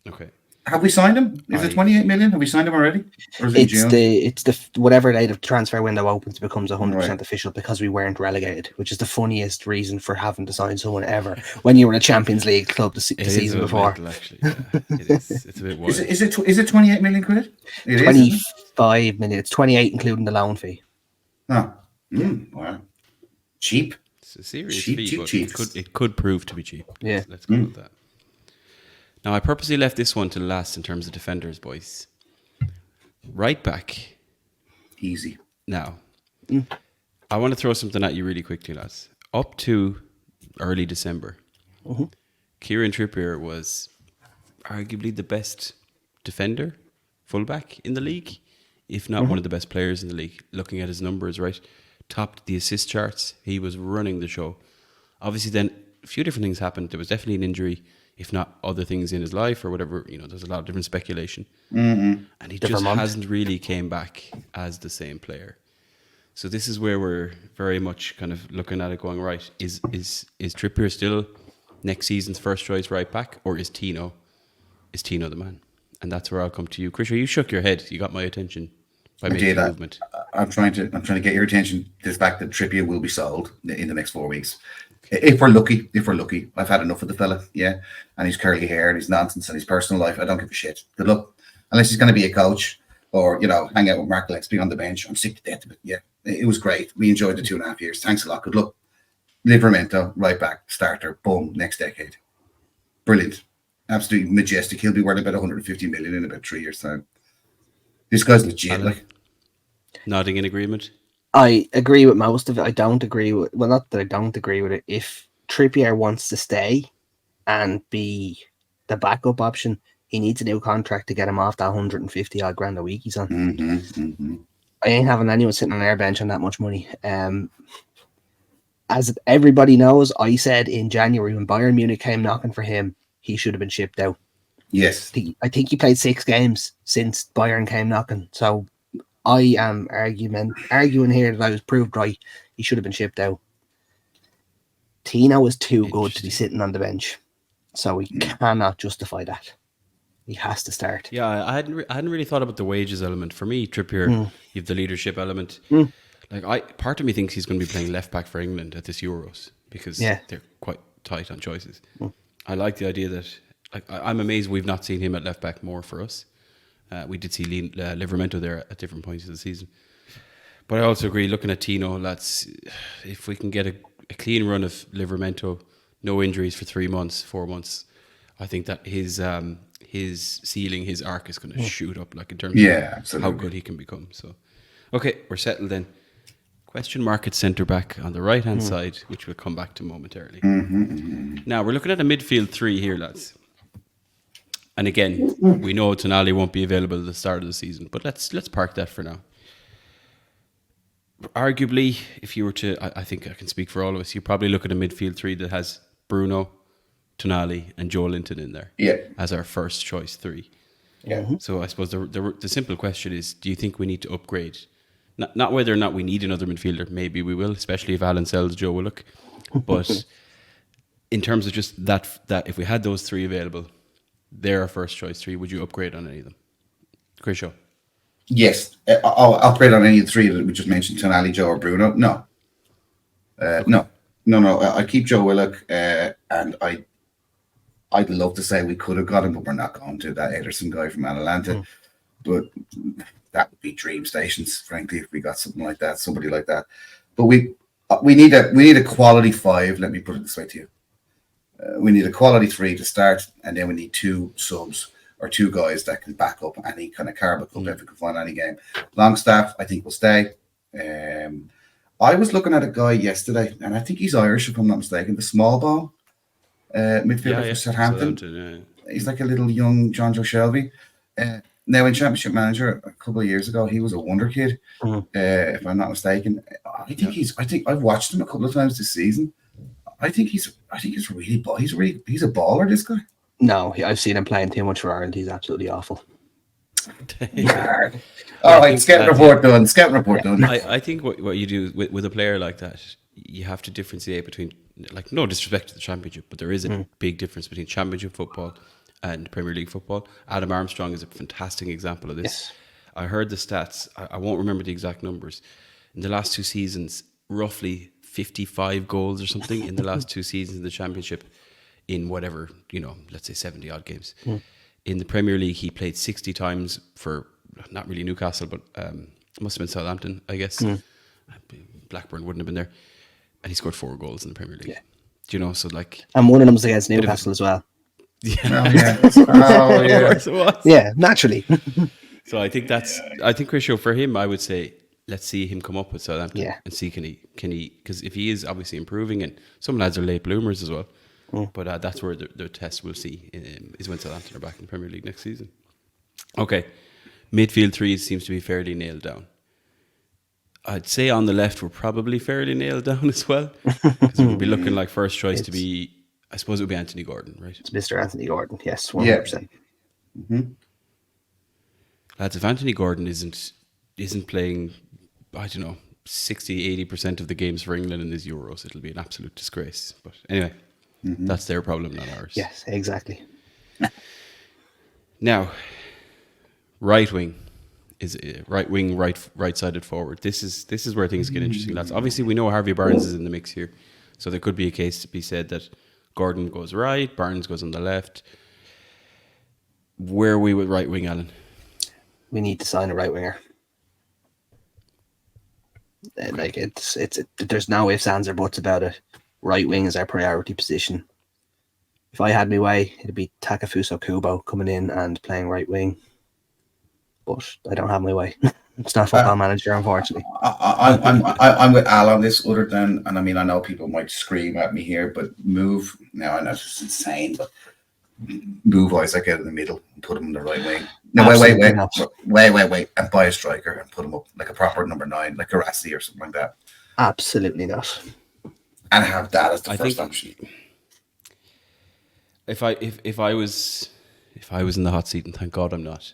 Okay. Have we signed him? Is it 28 million? Have we signed him already? Or is it June? It's the whatever date of transfer window opens becomes 100% official because we weren't relegated, which is the funniest reason for having to sign someone ever when you were in a Champions League club the season before. Mental, actually. Yeah. It is. It's a bit wild. Is it 28 million quid? 25 million. It's 28 including the loan fee. Oh, wow. Cheap. It's a serious cheap, fee, cheap, but cheap. it could prove to be cheap. Yeah. Let's go with that. Now, I purposely left this one to last in terms of defenders, boys. Right back. Easy. Now, I want to throw something at you really quickly, lads. Up to early December, Kieran Trippier was arguably the best defender, fullback in the league, if not one of the best players in the league. Looking at his numbers, right? Topped the assist charts. He was running the show. Obviously, then a few different things happened. There was definitely an injury, if not other things in his life or whatever. You know, there's a lot of different speculation. And he just hasn't really came back as the same player. So this is where we're very much kind of looking at it going, right, is Trippier still next season's first choice right back, or is Tino the man? And that's where I'll come to you. Krisha, you shook your head. You got my attention by making a movement. I'm trying to get your attention to the fact that Trippier will be sold in the next 4 weeks. If we're lucky, I've had enough of the fella, yeah, and his curly hair and his nonsense and his personal life. I don't give a shit. Good luck, unless he's going to be a coach or hang out with Mark Lexby on the bench. I'm sick to death of it. Yeah, it was great. We enjoyed the 2.5 years. Thanks a lot. Good luck. Livramento, right back, starter, boom, next decade. Brilliant, absolutely majestic. He'll be worth about 150 million in about 3 years' time. This guy's legit. Alan? Like, Nodding in agreement. I agree with most of it. I don't agree with, well, not that I don't agree with it. If Trippier wants to stay and be the backup option, he needs a new contract to get him off that 150 odd grand a week he's on. I ain't having anyone sitting on their bench on that much money. As everybody knows, I said in January when Bayern Munich came knocking for him, he should have been shipped out. yes, I think he played 6 games since Bayern came knocking. So I am arguing here that I was proved right. He should have been shipped out. Tino is too good to be sitting on the bench, so we cannot justify that. He has to start. Yeah, I hadn't really thought about the wages element. For me, Trippier, you have the leadership element. Like part of me thinks he's going to be playing left back for England at this Euros because they're quite tight on choices. I like the idea that I'm amazed we've not seen him at left back more for us. We did see Livramento there at different points of the season. But I also agree, looking at Tino, if we can get a clean run of Livramento, no injuries for 3 months, 4 months, I think that his ceiling, his arc is going to shoot up, like in terms of absolutely. how good he can become. So, okay, we're settled then. Question mark at centre back on the right hand side, which we'll come back to momentarily. Now we're looking at a midfield 3 here, lads. And again, we know Tonali won't be available at the start of the season, but let's park that for now. Arguably, if you were to, I think I can speak for all of us, you probably look at a midfield 3 that has Bruno, Tonali, and Joe Linton in there as our first choice 3. Yeah. So I suppose the simple question is, do you think we need to upgrade? Not whether or not we need another midfielder. Maybe we will, especially if Alan sells Joe Willock. But in terms of just that if we had those 3 available, they're our first choice 3. Would you upgrade on any of them? Chris Shaw? Yes. I'll upgrade on any of the 3 that we just mentioned, Tonali, Joe, or Bruno. No. No. I keep Joe Willock, and I'd love to say we could have got him, but we're not going to. That Ederson guy from Atalanta. But that would be dream stations, frankly, if we got something like that, somebody like that. But we need a quality 5. Let me put it this way to you. We need a quality 3 to start, and then we need 2 subs or 2 guys that can back up any kind of Carabao Cup if we can find any game. Longstaff, I think, will stay. I was looking at a guy yesterday, and I think he's Irish, if I'm not mistaken, the small ball midfielder for Southampton. He's like a little young John Joe Shelby. Now, in Championship Manager a couple of years ago, he was a wonder kid, if I'm not mistaken. I think I've watched him a couple of times this season. I think he's a baller, this guy. No, I've seen him playing too much for Ireland. He's absolutely awful. All right, scouting report done. I think what you do with a player like that, you have to differentiate between, like, no disrespect to the Championship, but there is a big difference between Championship football and Premier League football. Adam Armstrong is a fantastic example of this. Yes. I heard the stats. I won't remember the exact numbers. In the last 2 seasons, roughly 55 goals or something in the last 2 seasons in the Championship, in whatever, let's say 70 odd games. In the Premier League, he played 60 times for, not really Newcastle, but must have been Southampton, I guess. Blackburn wouldn't have been there. And he scored 4 goals in the Premier League. Yeah. Do you know, so like... And one of them was against Newcastle as well. Yeah. Yeah, naturally. So I think Chris Shaw, for him, I would say, let's see him come up with Southampton and see can he, because if he is obviously improving, and some lads are late bloomers as well, but that's where the test we'll see is when Southampton are back in the Premier League next season. Okay, midfield 3 seems to be fairly nailed down. I'd say on the left we're probably fairly nailed down as well, because we'll be looking like first choice to be, I suppose it would be Anthony Gordon, right? It's Mr. Anthony Gordon, yes, 100%. Lads, if Anthony Gordon isn't playing, I don't know, 60-80% of the games for England in this Euros, it'll be an absolute disgrace. But anyway, that's their problem, not ours. Yes, exactly. Now, right wing, is right wing, right sided forward. This is where things get interesting, lads. Obviously, we know Harvey Barnes is in the mix here, so there could be a case to be said that Gordon goes right, Barnes goes on the left. Where are we with right wing, Alan? We need to sign a right winger. Like it's there's no ifs, ands, or buts about it. Right wing is our priority position. If I had my way, it'd be Takefusa Kubo coming in and playing right wing. But I don't have my way. It's not Football Manager, unfortunately. I'm with Al on this. Other than, and I mean, I know people might scream at me here, but move now. I know it's just insane, but move Isaac out in the middle and put him in the right wing. No, wait, and buy a striker and put him up like a proper number 9, like Garassi or something like that. Absolutely not. And have that as the first option. If I was in the hot seat, and thank God I'm not,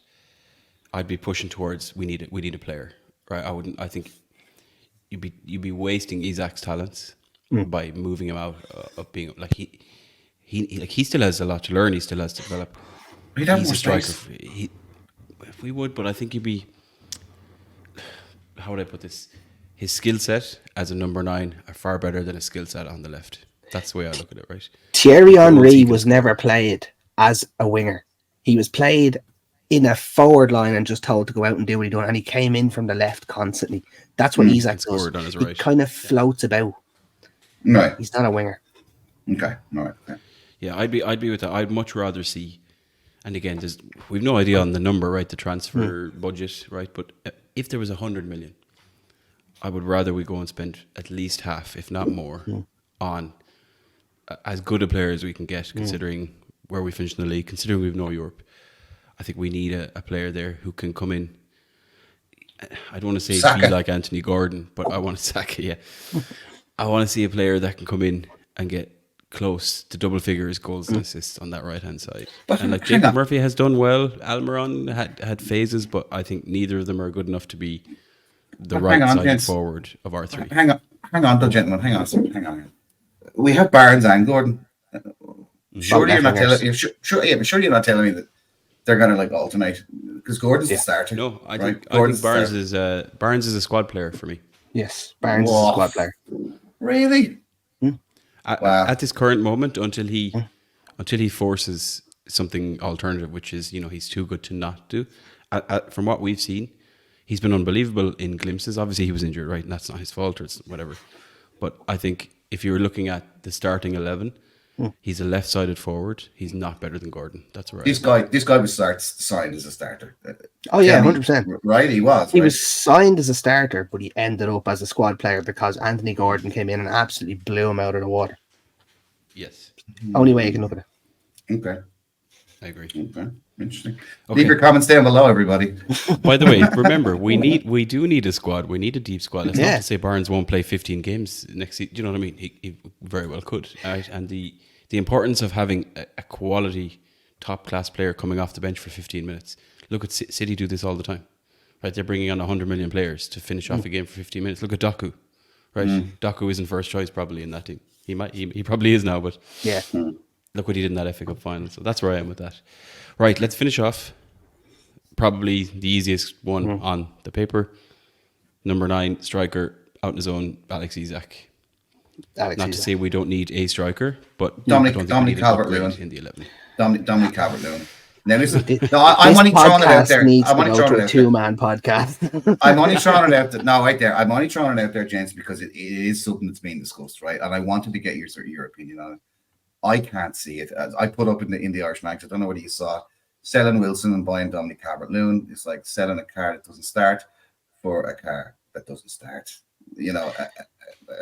I'd be pushing towards we need a player, right? I think you'd be wasting Isaac's talents by moving him out of being like he still has a lot to learn. He still has to develop. He'd have He's more a striker. space. We would, but I think you'd be. How would I put this? His skill set as a number 9 are far better than his skill set on the left. That's the way I look at it, right? Thierry Henry was never played as a winger. He was played in a forward line and just told to go out and do what he done, and he came in from the left constantly. That's what Isaac does. On his He right. kind of floats about. Right. He's not a winger. Okay. All right. Okay. Yeah, I'd be with that. I'd much rather see, and again, we've no idea on the number, right? The transfer budget, right? But if there was 100 million, I would rather we go and spend at least half, if not more, on as good a player as we can get, considering where we finished in the league, considering we've no Europe. I think we need a player there who can come in. I don't want to say Saka. be like Anthony Gordon, but I want to Saka, yeah. I want to see a player that can come in and get close to double figures goals and assists on that right hand side. But and like hang Jacob on. Murphy has done well. Almiron had phases, but I think neither of them are good enough to be the But right hang on, sided gents. forward of our 3. Hang on, though, gentlemen. Hang on a second. Hang on. We have Barnes and Gordon. Surely you're not telling. But surely you're not telling me that they're going to like alternate because Gordon's the starter. No, I right? think Gordon's Barnes the is Barnes is a squad player for me. Yes, Barnes is a squad player. Really? Wow. At this current moment, until he forces something alternative, which is he's too good to not do. From what we've seen, he's been unbelievable in glimpses. Obviously, he was injured, right? And that's not his fault or it's whatever. But I think if you were looking at the starting 11, he's a left-sided forward. He's not better than Gordon. That's right. This guy was signed as a starter. Oh yeah, 100%. Right, he was. He right? was signed as a starter, but he ended up as a squad player because Anthony Gordon came in and absolutely blew him out of the water. Yes, Only way you can look at it. Okay. I agree. Okay. Interesting. Okay. Leave your comments down below, everybody. By the way, remember, we do need a squad. We need a deep squad. It's not Yeah. to say Barnes won't play 15 games next season. Do you know what I mean? He very well could. Right? And the importance of having a quality, top-class player coming off the bench for 15 minutes. Look at City do this all the time. Right? They're bringing on 100 million players to finish off a game for 15 minutes. Look at Doku. Right? Doku isn't first choice probably in that team. He probably is now, but Yeah. look what he did in that FA Cup final. So that's where I am with that. Right, let's finish off. Probably the easiest one on the paper. Number 9, striker, out in his own, Alex Isak. Not to say we don't need a striker, but Dominic we need an Calvert-Lewin. upgrade in the 11. Dominic Calvert-Lewin. Now listen, I'm This only throwing it out podcast there. needs I'm to only go throwing to it a out there. two-man podcast. I'm only throwing it out there. No, right there. I'm only throwing it out there, gents, because it is something that's being discussed, right? And I wanted to get your opinion on it. I can't see it. As I put up in the Irish Mags, I don't know whether you saw selling Wilson and buying Dominic Calvert-Lewin. It's like selling a car that doesn't start for a car that doesn't start.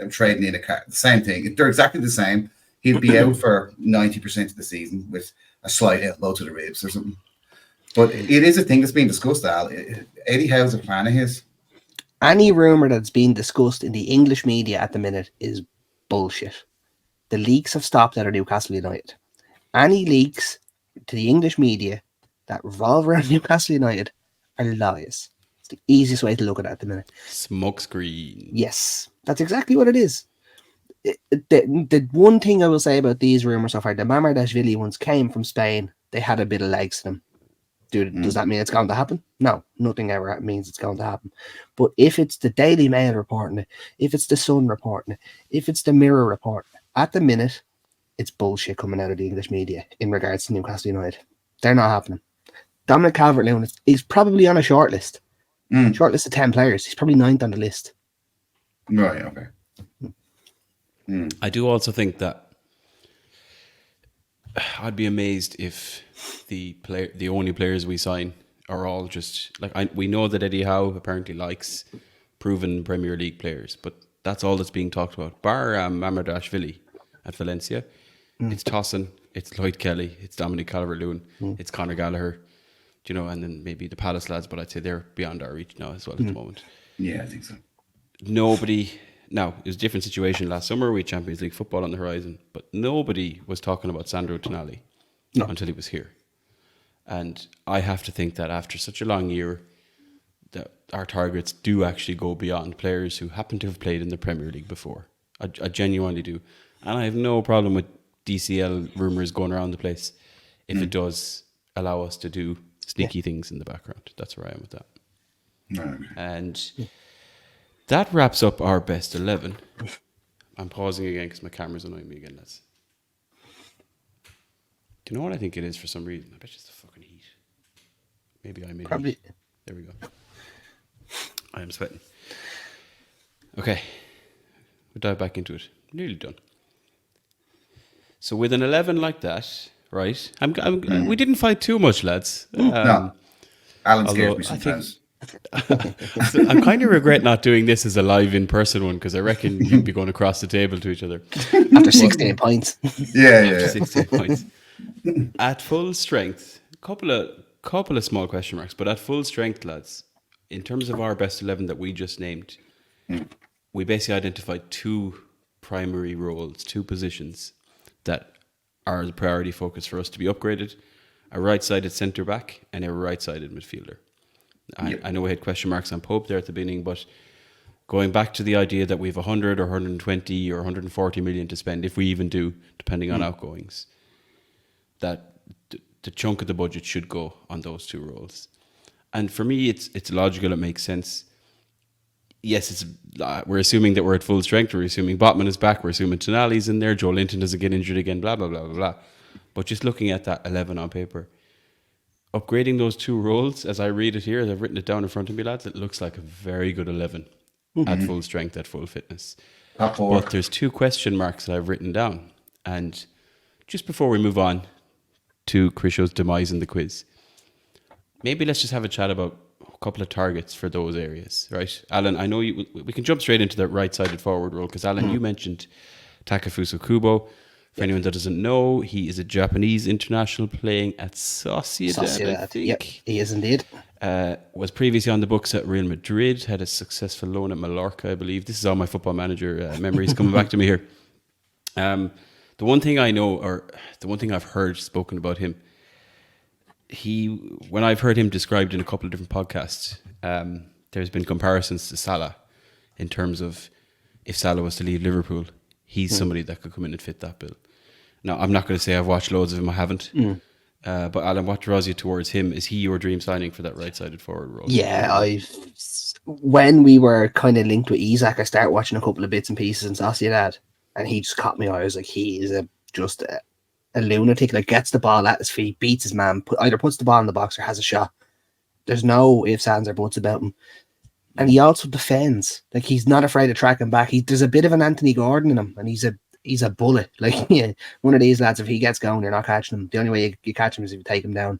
I'm trading in a car. The same thing. They're exactly the same. He'll be out for 90% of the season with a slight elbow to the ribs or something. But it is a thing that's being discussed, Al. Eddie Howe's a fan of his. Any rumour that's being discussed in the English media at the minute is bullshit. The leaks have stopped out of Newcastle United. Any leaks to the English media that revolve around Newcastle United are lies. It's the easiest way to look at it at the minute. Smoke screen. Yes, that's exactly what it is. The one thing I will say about these rumours so far, the Mamardashvili ones came from Spain. They had a bit of legs to them. Does that mean it's going to happen? No, nothing ever means it's going to happen. But if it's the Daily Mail reporting it, if it's the Sun reporting it, if it's the Mirror reporting it, at the minute, it's bullshit coming out of the English media in regards to Newcastle United. They're not happening. Dominic Calvert-Lewin is probably on a shortlist. Shortlist of 10 players. He's probably 9th on the list. Right, okay. I do also think that I'd be amazed if the only players we sign are all just like we know that Eddie Howe apparently likes proven Premier League players, but that's all that's being talked about. Bar Mamardashvili at Valencia, it's Tossin, it's Lloyd Kelly, it's Dominic Calvert-Lewin, it's Conor Gallagher, and then maybe the Palace lads, but I'd say they're beyond our reach now as well at the moment. Yeah, I think so. Nobody. Now, it was a different situation last summer. We had Champions League football on the horizon, but nobody was talking about Sandro Tonali until he was here. And I have to think that after such a long year, that our targets do actually go beyond players who happen to have played in the Premier League before. I genuinely do. And I have no problem with DCL rumours going around the place if it does allow us to do sneaky things in the background. That's where I am with that. Okay. And that wraps up our best 11. I'm pausing again because my camera's annoying me again, lads. Do you know what I think it is for some reason? I bet it's the fucking heat. Maybe I'm in Probably. heat. There we go. I am sweating. Okay. We'll dive back into it. Nearly done. So with an 11 like that, right? We didn't fight too much, lads. No. Alan scares although me sometimes. So I kind of regret not doing this as a live in-person one because I reckon you'd be going across the table to each other. After 16 points. Yeah. 16 points. At full strength, couple of small question marks, but at full strength, lads, in terms of our best 11 that we just named, we basically identified two primary roles, two positions that are the priority focus for us to be upgraded: a right-sided centre-back and a right-sided midfielder. I know we had question marks on Pope there at the beginning, but going back to the idea that we have 100 or 120 or 140 million to spend, if we even do, depending on outgoings, that the chunk of the budget should go on those two roles. And for me, it's logical, it makes sense. Yes, we're assuming that we're at full strength, we're assuming Botman is back, we're assuming Tonali's in there, Joe Linton doesn't get injured again, blah, blah, blah, blah, blah. But just looking at that 11 on paper, upgrading those two roles, as I read it here, as I've written it down in front of me, lads, it looks like a very good 11 at full strength, at full fitness. But there's two question marks that I've written down. And just before we move on to Crisho's demise in the quiz, maybe let's just have a chat about a couple of targets for those areas, right? Alan, I know we can jump straight into that right-sided forward role, because Alan, you mentioned Takefusa Kubo. For anyone that doesn't know, he is a Japanese international playing at Sociedad, I think. Yep, he is indeed. Was previously on the books at Real Madrid, had a successful loan at Mallorca, I believe. This is all my Football Manager memories coming back to me here. The one thing I know, or the one thing I've heard spoken about him, when I've heard him described in a couple of different podcasts, there's been comparisons to Salah in terms of if Salah was to leave Liverpool, he's somebody that could come in and fit that bill. Now, I'm not going to say I've watched loads of him, I haven't. But Alan, what draws you towards him? Is he your dream signing for that right-sided forward role? Yeah, when we were kind of linked with Isaac, I started watching a couple of bits and pieces in Sociedad, and he just caught me. I was like, he is just a lunatic. Like, gets the ball at his feet, beats his man, either puts the ball in the box or has a shot. There's no ifs, ands, or buts about him. And he also defends. Like, he's not afraid of tracking back. There's a bit of an Anthony Gordon in him, and he's a bullet. Like, yeah, one of these lads, if he gets going, you're not catching him. The only way you catch him is if you take him down.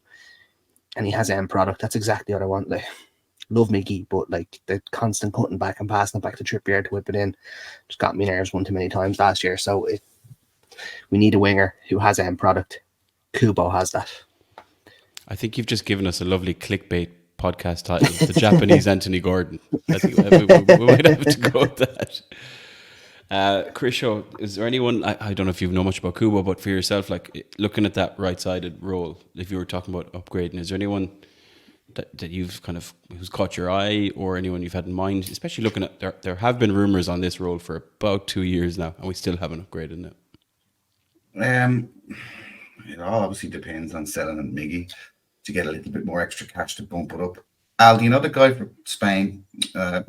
And he has end product. That's exactly what I want. Like, love Mickey, but like the constant cutting back and passing it back to Trippier to whip it in just got me nerves one too many times last year. So we need a winger who has end product. Kubo has that. I think you've just given us a lovely clickbait podcast title, the Japanese Anthony Gordon. I think we might have to go with that. Crisho, is there anyone, I don't know if you know much about Kubo, but for yourself, like looking at that right-sided role, if you were talking about upgrading, is there anyone that you've kind of, who's caught your eye, or anyone you've had in mind, especially looking at, there have been rumours on this role for about 2 years now, and we still haven't upgraded it. It all obviously depends on selling and Miggy. to get a little bit more extra cash to bump it up. Al, do you know the guy from Spain? I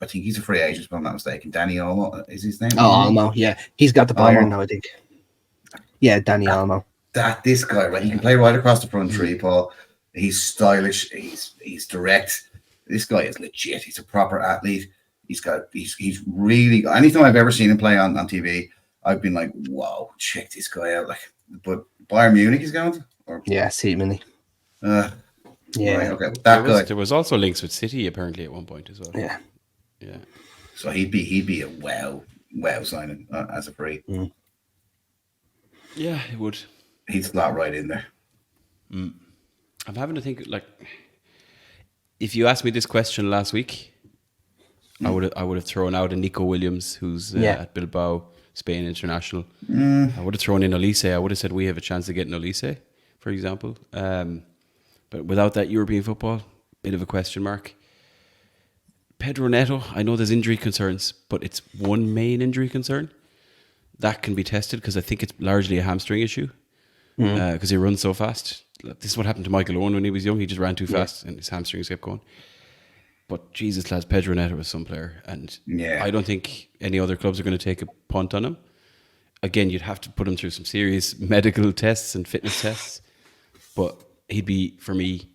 think he's a free agent, if I'm not mistaken. Danny Olmo is his name? Oh, Olmo, yeah. He's got the Bayern Olmo. now, I think. Yeah, Danny Olmo. This guy, right? He can play right across the front three, Paul. He's stylish. He's direct. This guy is legit. He's a proper athlete. He's really. Anytime I've ever seen him play on TV, I've been like, wow, check this guy out. Like, but Bayern Munich is going to? Or, Yeah, see Mini. yeah. Right, okay. There was also links with City apparently at one point as well. Yeah. Yeah. So he'd be a wow signing as a free. Yeah, it would. He'd slot right in there. I'm having to think, like, if you asked me this question last week, I would have thrown out a Nico Williams, who's at Bilbao, Spain international. I would have thrown in Olise. I would have said we have a chance of getting Olise, for example. But without that European football, bit of a question mark. Pedro Neto, I know there's injury concerns, but it's one main injury concern. That can be tested because I think it's largely a hamstring issue because he runs so fast. This is what happened to Michael Owen when he was young. He just ran too fast and his hamstrings kept going. But Jesus, lads, Pedro Neto was some player. And I don't think any other clubs are going to take a punt on him. Again, you'd have to put him through some serious medical tests and fitness tests. But he'd be, for me,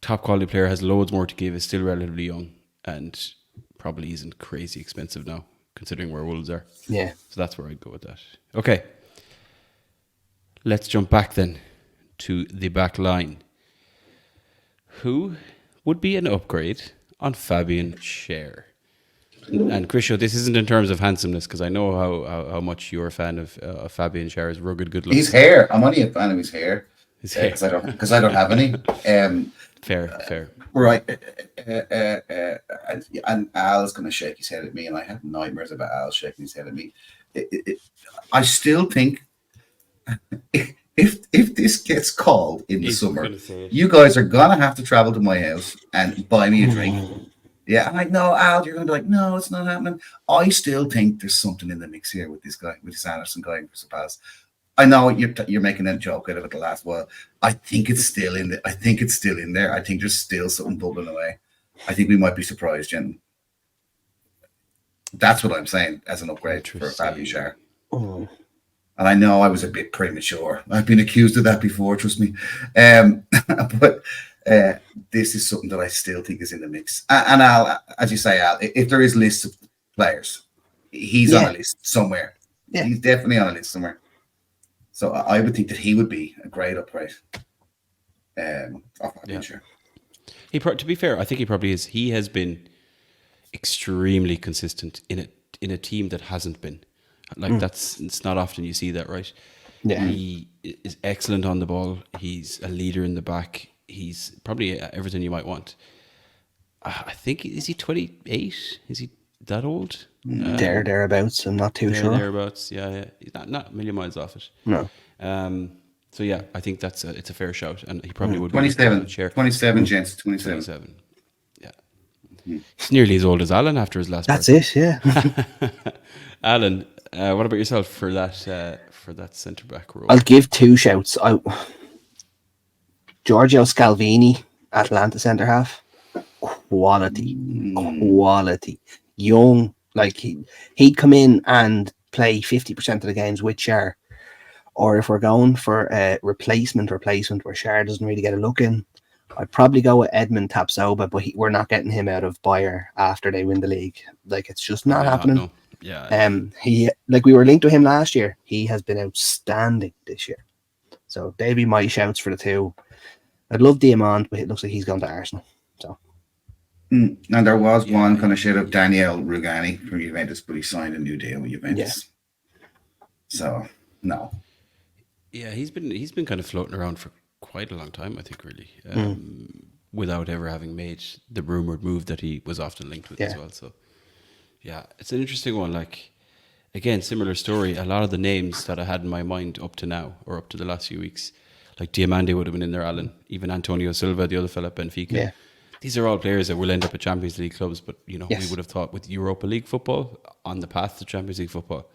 top quality player, has loads more to give, is still relatively young, and probably isn't crazy expensive now, considering where Wolves are. Yeah. So that's where I'd go with that. Okay. Let's jump back then to the back line. Who would be an upgrade on Fabian Schär? And Krisho, this isn't in terms of handsomeness, because I know how much you're a fan of Fabian Schär's rugged good looks. His hair. I'm only a fan of his hair. His hair. Because I don't have any. Fair. Right. And Al's going to shake his head at me, and I have nightmares about Al shaking his head at me. I still think if this gets called in the summer, you guys are going to have to travel to my house and buy me a drink. Yeah, I'm like, no, Al, you're going to be like, no, it's not happening. I still think there's something in the mix here with this guy, with this Anderson guy in Crystal Palace. I know you're making a joke out of it the last while. I think it's still in there. I think there's still something bubbling away. I think we might be surprised, gentlemen. That's what I'm saying as an upgrade for Fabian Schär. Oh. And I know I was a bit premature. I've been accused of that before, trust me. But this is something that I still think is in the mix. And Al, as you say, Al, if there is lists of players, he's on a list somewhere. Yeah. He's definitely on a list somewhere. So I would think that he would be a great upgrade. Sure. To be fair, I think he probably is. He has been extremely consistent in a team that hasn't been. Like it's not often you see that, right? Yeah. He is excellent on the ball. He's a leader in the back. He's probably everything you might want. I think, is he 28? Is he that old? Thereabouts. I'm not too sure. Thereabouts. Yeah. He's not a million miles off it. No. So yeah, I think it's a fair shout, and he probably would 27. be 27, gents. 27. 27. Yeah. He's nearly as old as Alan after his last. That's it. Yeah. Alan, what about yourself for that centre back role? I'll give two shouts. Giorgio Scalvini, Atalanta centre half, quality, young. Like he'd come in and play 50% of the games with Schär. Or if we're going for a replacement where Schär doesn't really get a look in, I'd probably go with Edmund Tapsoba, but we're not getting him out of Bayer after they win the league. Like, it's just not happening. No. Yeah. We were linked to him last year. He has been outstanding this year. So they'd be my shouts for the two. I'd love Diamond, but it looks like he's gone to Arsenal. So. And there was one kind of shit of Daniel Rugani from Juventus, but he signed a new deal with Juventus. Yeah. So no. Yeah, he's been kind of floating around for quite a long time, I think, really, without ever having made the rumored move that he was often linked with as well. So, yeah, it's an interesting one. Like, again, similar story. A lot of the names that I had in my mind up to now, or up to the last few weeks, like Diamande would have been in there, Alan, even Antonio Silva, the other fella at Benfica. Yeah. These are all players that will end up at Champions League clubs, but we would have thought with Europa League football on the path to Champions League football.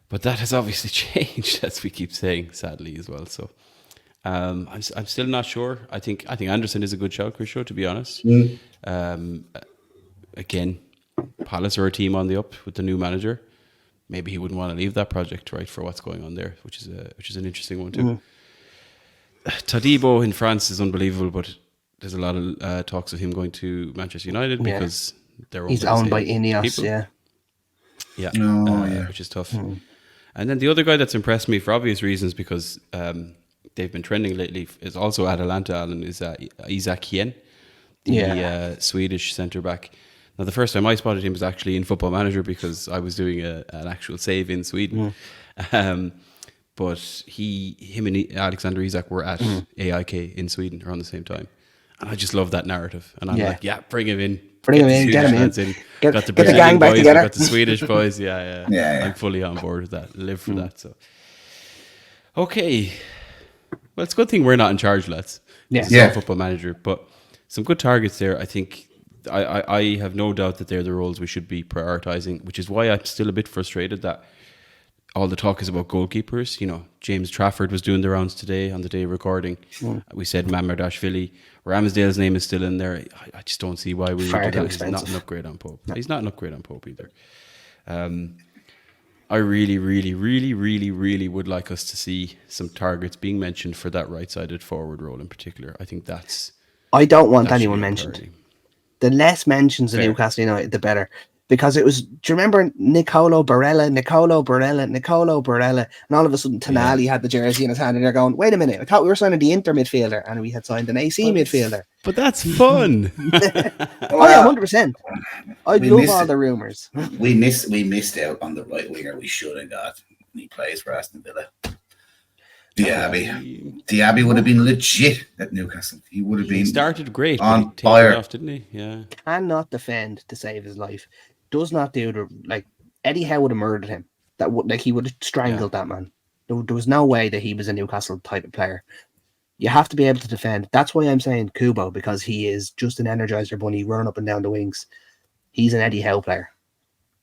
But that has obviously changed, as we keep saying, sadly, as well. So I'm still not sure. I think Anderson is a good shout, Chris Show, to be honest. Again, Palace are a team on the up with the new manager. Maybe he wouldn't want to leave that project, right, for what's going on there, which is an interesting one too. Todibo in France is unbelievable, but there's a lot of talks of him going to Manchester United because they're owned by Ineos, people. Which is tough. And then the other guy that's impressed me for obvious reasons, because they've been trending lately, is also Atalanta, Alan, is Isak Hien, the Swedish centre-back. Now, the first time I spotted him was actually in Football Manager because I was doing an actual save in Sweden. But him and Alexander Isak were at AIK in Sweden around the same time. And I just love that narrative. And I'm like, bring him in. Bring him in, get him in. Got the Brazilian boys, we got the Swedish boys. I'm fully on board with that. Live for that. So, okay. Well, it's a good thing we're not in charge, lads. It's all Football Manager. But some good targets there. I think I have no doubt that they're the roles we should be prioritising, which is why I'm still a bit frustrated that all the talk is about goalkeepers. You know, James Trafford was doing the rounds today on the day of recording. We said Mamardashvili. Ramsdale's name is still in there. I just don't see why we would do that. He's not an upgrade on Pope. No. He's not an upgrade on Pope either. I really, really, really, really, really would like us to see some targets being mentioned for that right-sided forward role in particular. I think I don't want anyone mentioned. The less mentions of Newcastle United, the better. Because it was, do you remember Nicolo Barella, and all of a sudden Tonali had the jersey in his hand and they're going, wait a minute, I thought we were signing the Inter midfielder and we had signed an AC midfielder. But that's fun. 100%. I love all the rumours. We missed out on the right winger we should have got. He plays for Aston Villa. Diaby would have been legit at Newcastle. He would have been. He started great, on but he fire, off, didn't he? Yeah. Cannot defend to save his life. Does not do Eddie Howe would have murdered him. He would have strangled that man. There was no way that he was a Newcastle type of player. You have to be able to defend. That's why I'm saying Kubo, because he is just an energizer bunny running up and down the wings. He's an Eddie Howe player.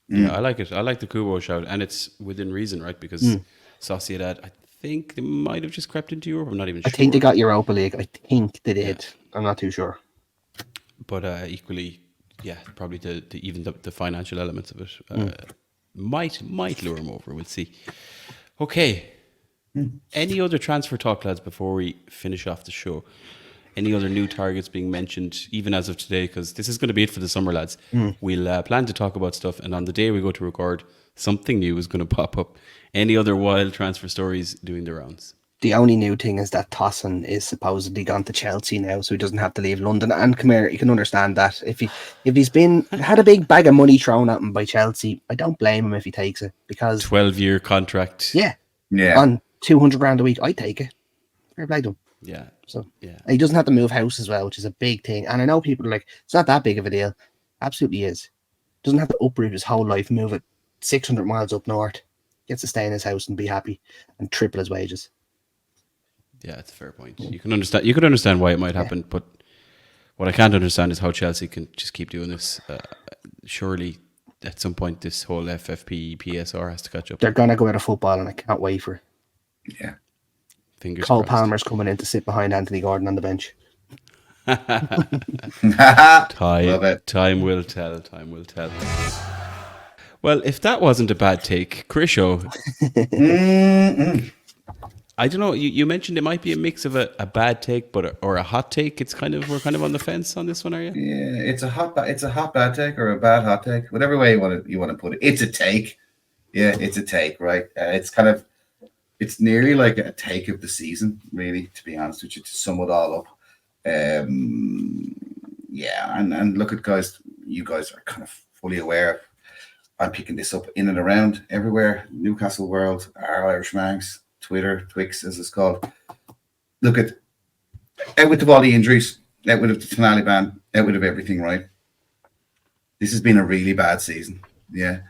Yeah, I like it. I like the Kubo shout, and it's within reason, right? Because Sociedad, I think they might have just crept into Europe. I'm not even sure. I think they got Europa League. I think they did. I'm not too sure. But equally, probably even the financial elements of it might lure him over. We'll see. Okay. Any other transfer talk, lads, before we finish off the show? Any other new targets being mentioned, even as of today? Because this is going to be it for the summer, lads. We'll plan to talk about stuff, and on the day we go to record, something new is going to pop up. Any other wild transfer stories doing the rounds? The only new thing is that Tossin is supposedly gone to Chelsea now, so he doesn't have to leave London. And come here, you can understand that. If he's had a big bag of money thrown at him by Chelsea, I don't blame him if he takes it, because 12-year contract. Yeah. On 200 grand a week, I take it. Fair play to him. Yeah. So he doesn't have to move house as well, which is a big thing. And I know people are like, it's not that big of a deal. Absolutely is. Doesn't have to uproot his whole life, move it 600 miles up north. Gets to stay in his house and be happy and triple his wages. Yeah, it's a fair point. You can understand why it might happen, but what I can't understand is how Chelsea can just keep doing this. Surely, at some point, this whole FFP PSR has to catch up. They're gonna go out of football, and I can't wait for it. Yeah, fingers Cole crossed. Palmer's coming in to sit behind Anthony Gordon on the bench. Time will tell. Time will tell. Well, if that wasn't a bad take, Krisho. I don't know. You mentioned it might be a mix of a bad take, or a hot take. We're kind of on the fence on this one, are you? Yeah, it's a hot bad take or a bad hot take, whatever way you want to put it. It's a take. Yeah, it's a take, right? It's nearly like a take of the season, really, to be honest with you, to sum it all up. And look at guys. You guys are kind of fully aware. I'm picking this up in and around everywhere. Newcastle World, our Irish Mags, Twitter, Twix, as it's called. Look at out with all the injuries, out with the Tonali ban, out with everything, right? This has been a really bad season, yeah.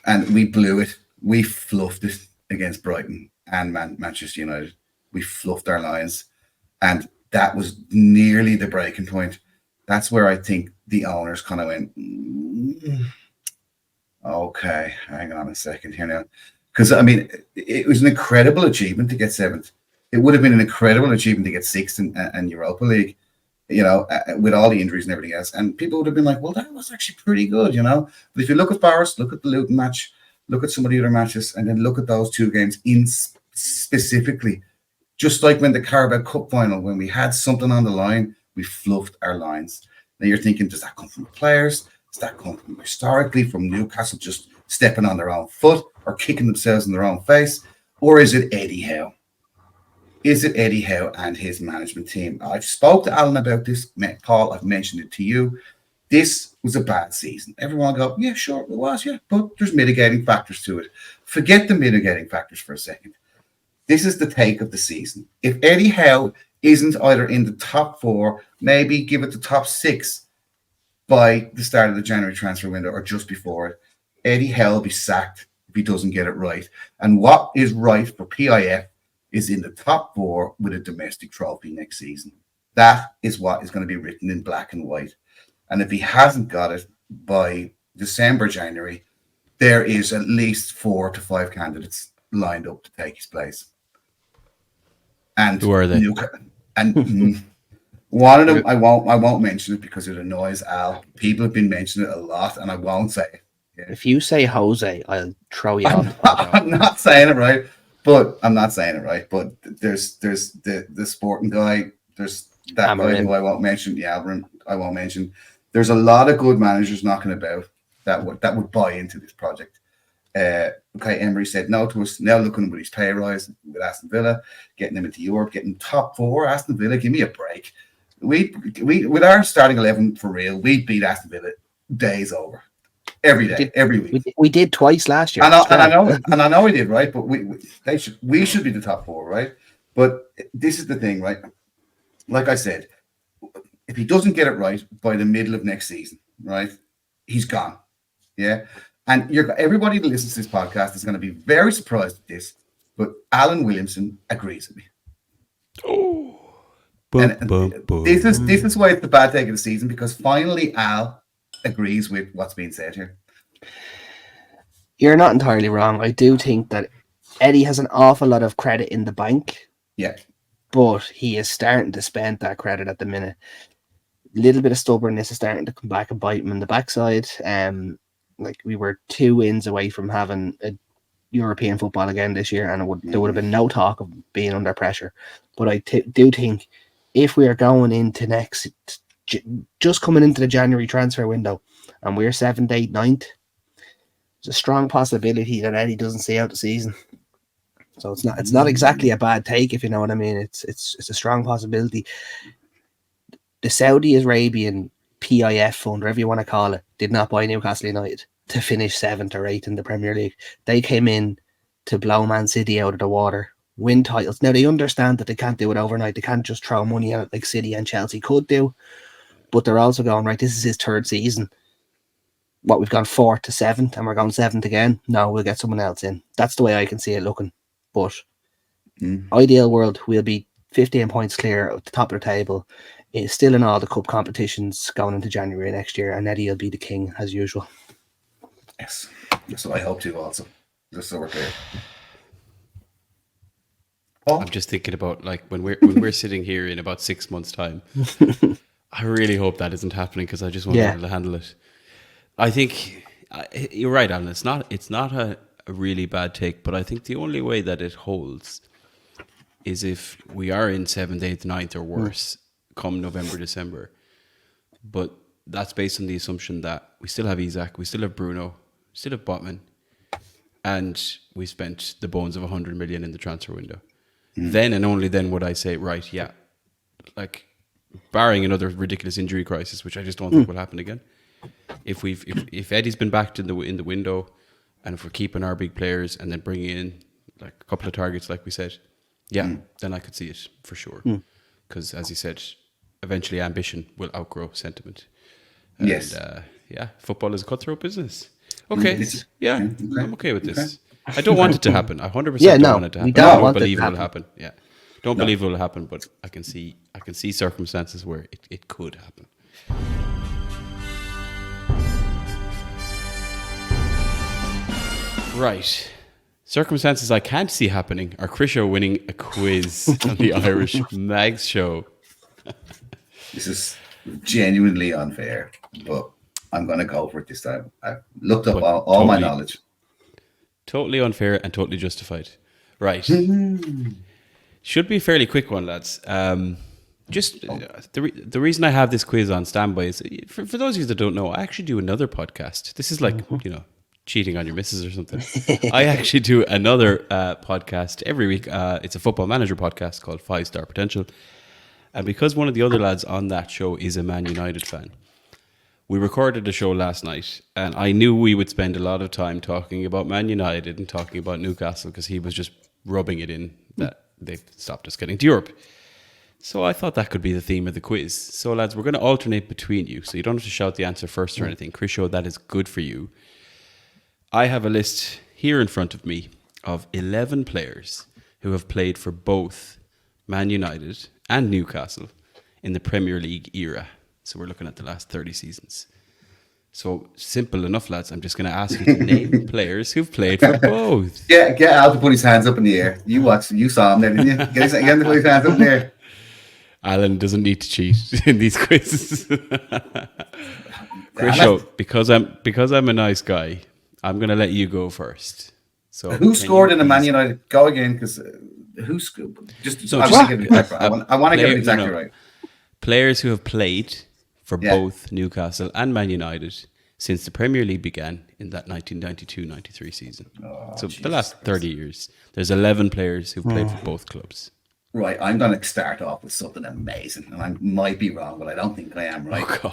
And we blew it. We fluffed it against Brighton and Manchester United. We fluffed our lines, and that was nearly the breaking point. That's where I think the owners kind of went, okay, hang on a second here now. Because, I mean, it was an incredible achievement to get seventh. it would have been an incredible achievement to get sixth in Europa League, with all the injuries and everything else. And people would have been like, well, that was actually pretty good, But if you look at Forest, look at the Luton match, look at some of the other matches, and then look at those 2 games specifically. Just like when the Carabao Cup final, when we had something on the line, we fluffed our lines. Now you're thinking, does that come from the players? Does that come from historically from Newcastle just stepping on their own foot or kicking themselves in their own face? Or is it Eddie Howe? Is it Eddie Howe and his management team? I've spoke to Alan about this. Paul, I've mentioned it to you. This was a bad season. Everyone will go, yeah, sure, it was, yeah. But there's mitigating factors to it. Forget the mitigating factors for a second. This is the take of the season. If Eddie Howe isn't either in the top 4, maybe give it the top 6 by the start of the January transfer window or just before it, Eddie Howe will be sacked if he doesn't get it right. And what is right for PIF is in the top 4 with a domestic trophy next season. That is what is going to be written in black and white. And if he hasn't got it by December, January, there is at least 4 to 5 candidates lined up to take his place. And who are they? One of them, I won't mention it because it annoys Al. People have been mentioning it a lot, and I won't say it. Yeah. If you say Jose, I'll throw you off. I'm not saying it right, but there's the sporting guy. There's that guy who I won't mention. Yeah, I won't mention. There's a lot of good managers knocking about that would buy into this project. Okay, Emery said no to us. Now looking with his pay rise with Aston Villa, getting them into Europe, getting top 4. Aston Villa, give me a break. We with our starting 11 for real, we beat Aston Villa days over every day, every week. We did twice last year. And I know we did, right? But we should be the top 4, right? But this is the thing, right? Like I said, if he doesn't get it right by the middle of next season, right, he's gone. Yeah. And everybody that listens to this podcast is going to be very surprised at this, but Alan Williamson agrees with me. Oh, this is why it's the bad take of the season, because finally Al agrees with what's being said here. You're not entirely wrong. I do think that Eddie has an awful lot of credit in the bank. Yeah. But he is starting to spend that credit at the minute. A little bit of stubbornness is starting to come back and bite him in the backside. Like we were 2 wins away from having a European football again this year, and there would have been no talk of being under pressure. But I do think if we are going into just coming into the January transfer window, and we're 7th, 8th, 9th, there's a strong possibility that Eddie doesn't see out the season. So it's not exactly a bad take, if you know what I mean. It's a strong possibility. The Saudi Arabian PIF fund, whatever you want to call it, did not buy Newcastle United to finish 7th or 8th in the Premier League. They came in to blow Man City out of the water, win titles. Now they understand that they can't do it overnight. They can't just throw money at it like City and Chelsea could do. But they're also going, right, this is his 3rd season. What, we've gone 4th to 7th and we're going 7th again? No, we'll get someone else in. That's the way I can see it looking. But ideal world, we'll be 15 points clear at the top of the table. It's still in all the cup competitions going into January next year, and Eddie will be the king as usual. Yes, that's what I hope to also. Just so we're clear. Oh. I'm just thinking about like when we're sitting here in about 6 months' time. I really hope that isn't happening because I just want to be able to handle it. I think you're right, Alan. It's not a really bad take, but I think the only way that it holds is if we are in 7th, 8th, 9th or worse come November, December. But that's based on the assumption that we still have Isak, we still have Bruno, we still have Botman, and we spent the bones of 100 million in the transfer window. Then and only then would I say, right, yeah, like barring another ridiculous injury crisis, which I just don't think will happen again. If Eddie's been backed in the window, and if we're keeping our big players and then bringing in like a couple of targets, like we said, then I could see it for sure. Because as you said, eventually ambition will outgrow sentiment. And, yes. Football is a cutthroat business. Okay. I'm okay with this. I don't want it to happen. I 100% don't want it to happen. I don't believe it will happen. Yeah. Don't believe it will happen, but I can see circumstances where it could happen. Right. Circumstances I can't see happening are Krisho winning a quiz on the Irish Mags show. This is genuinely unfair, but I'm going to go for it this time. I've looked up all my knowledge. Totally unfair and totally justified. Right. Should be a fairly quick one, lads. The reason I have this quiz on standby is, for those of you that don't know, I actually do another podcast. This is like, cheating on your missus or something. I actually do another podcast every week. It's a football manager podcast called 5 Star Potential. And because one of the other lads on that show is a Man United fan, we recorded a show last night, and I knew we would spend a lot of time talking about Man United and talking about Newcastle because he was just rubbing it in that they've stopped us getting to Europe. So I thought that could be the theme of the quiz. So lads, we're going to alternate between you. So you don't have to shout the answer first or anything. Krisho, that is good for you. I have a list here in front of me of 11 players who have played for both Man United and Newcastle in the Premier League era. So we're looking at the last 30 seasons. So simple enough, lads. I'm just going to ask you to name players who've played for both. Get Al to put his hands up in the air. You saw him there, didn't you? Get him to put his hands up in the air. Alan doesn't need to cheat in these quizzes. Krisho, because I'm a nice guy, I'm going to let you go first. So who scored in the Man United? Go again, because who scored? I want to get it exactly right. Players who have played for both Newcastle and Man United since the Premier League began in that 1992-93 season. So the last 30 years. There's 11 players who've played for both clubs. Right, I'm going to start off with something amazing, and I might be wrong, but I don't think I am, right? Oh,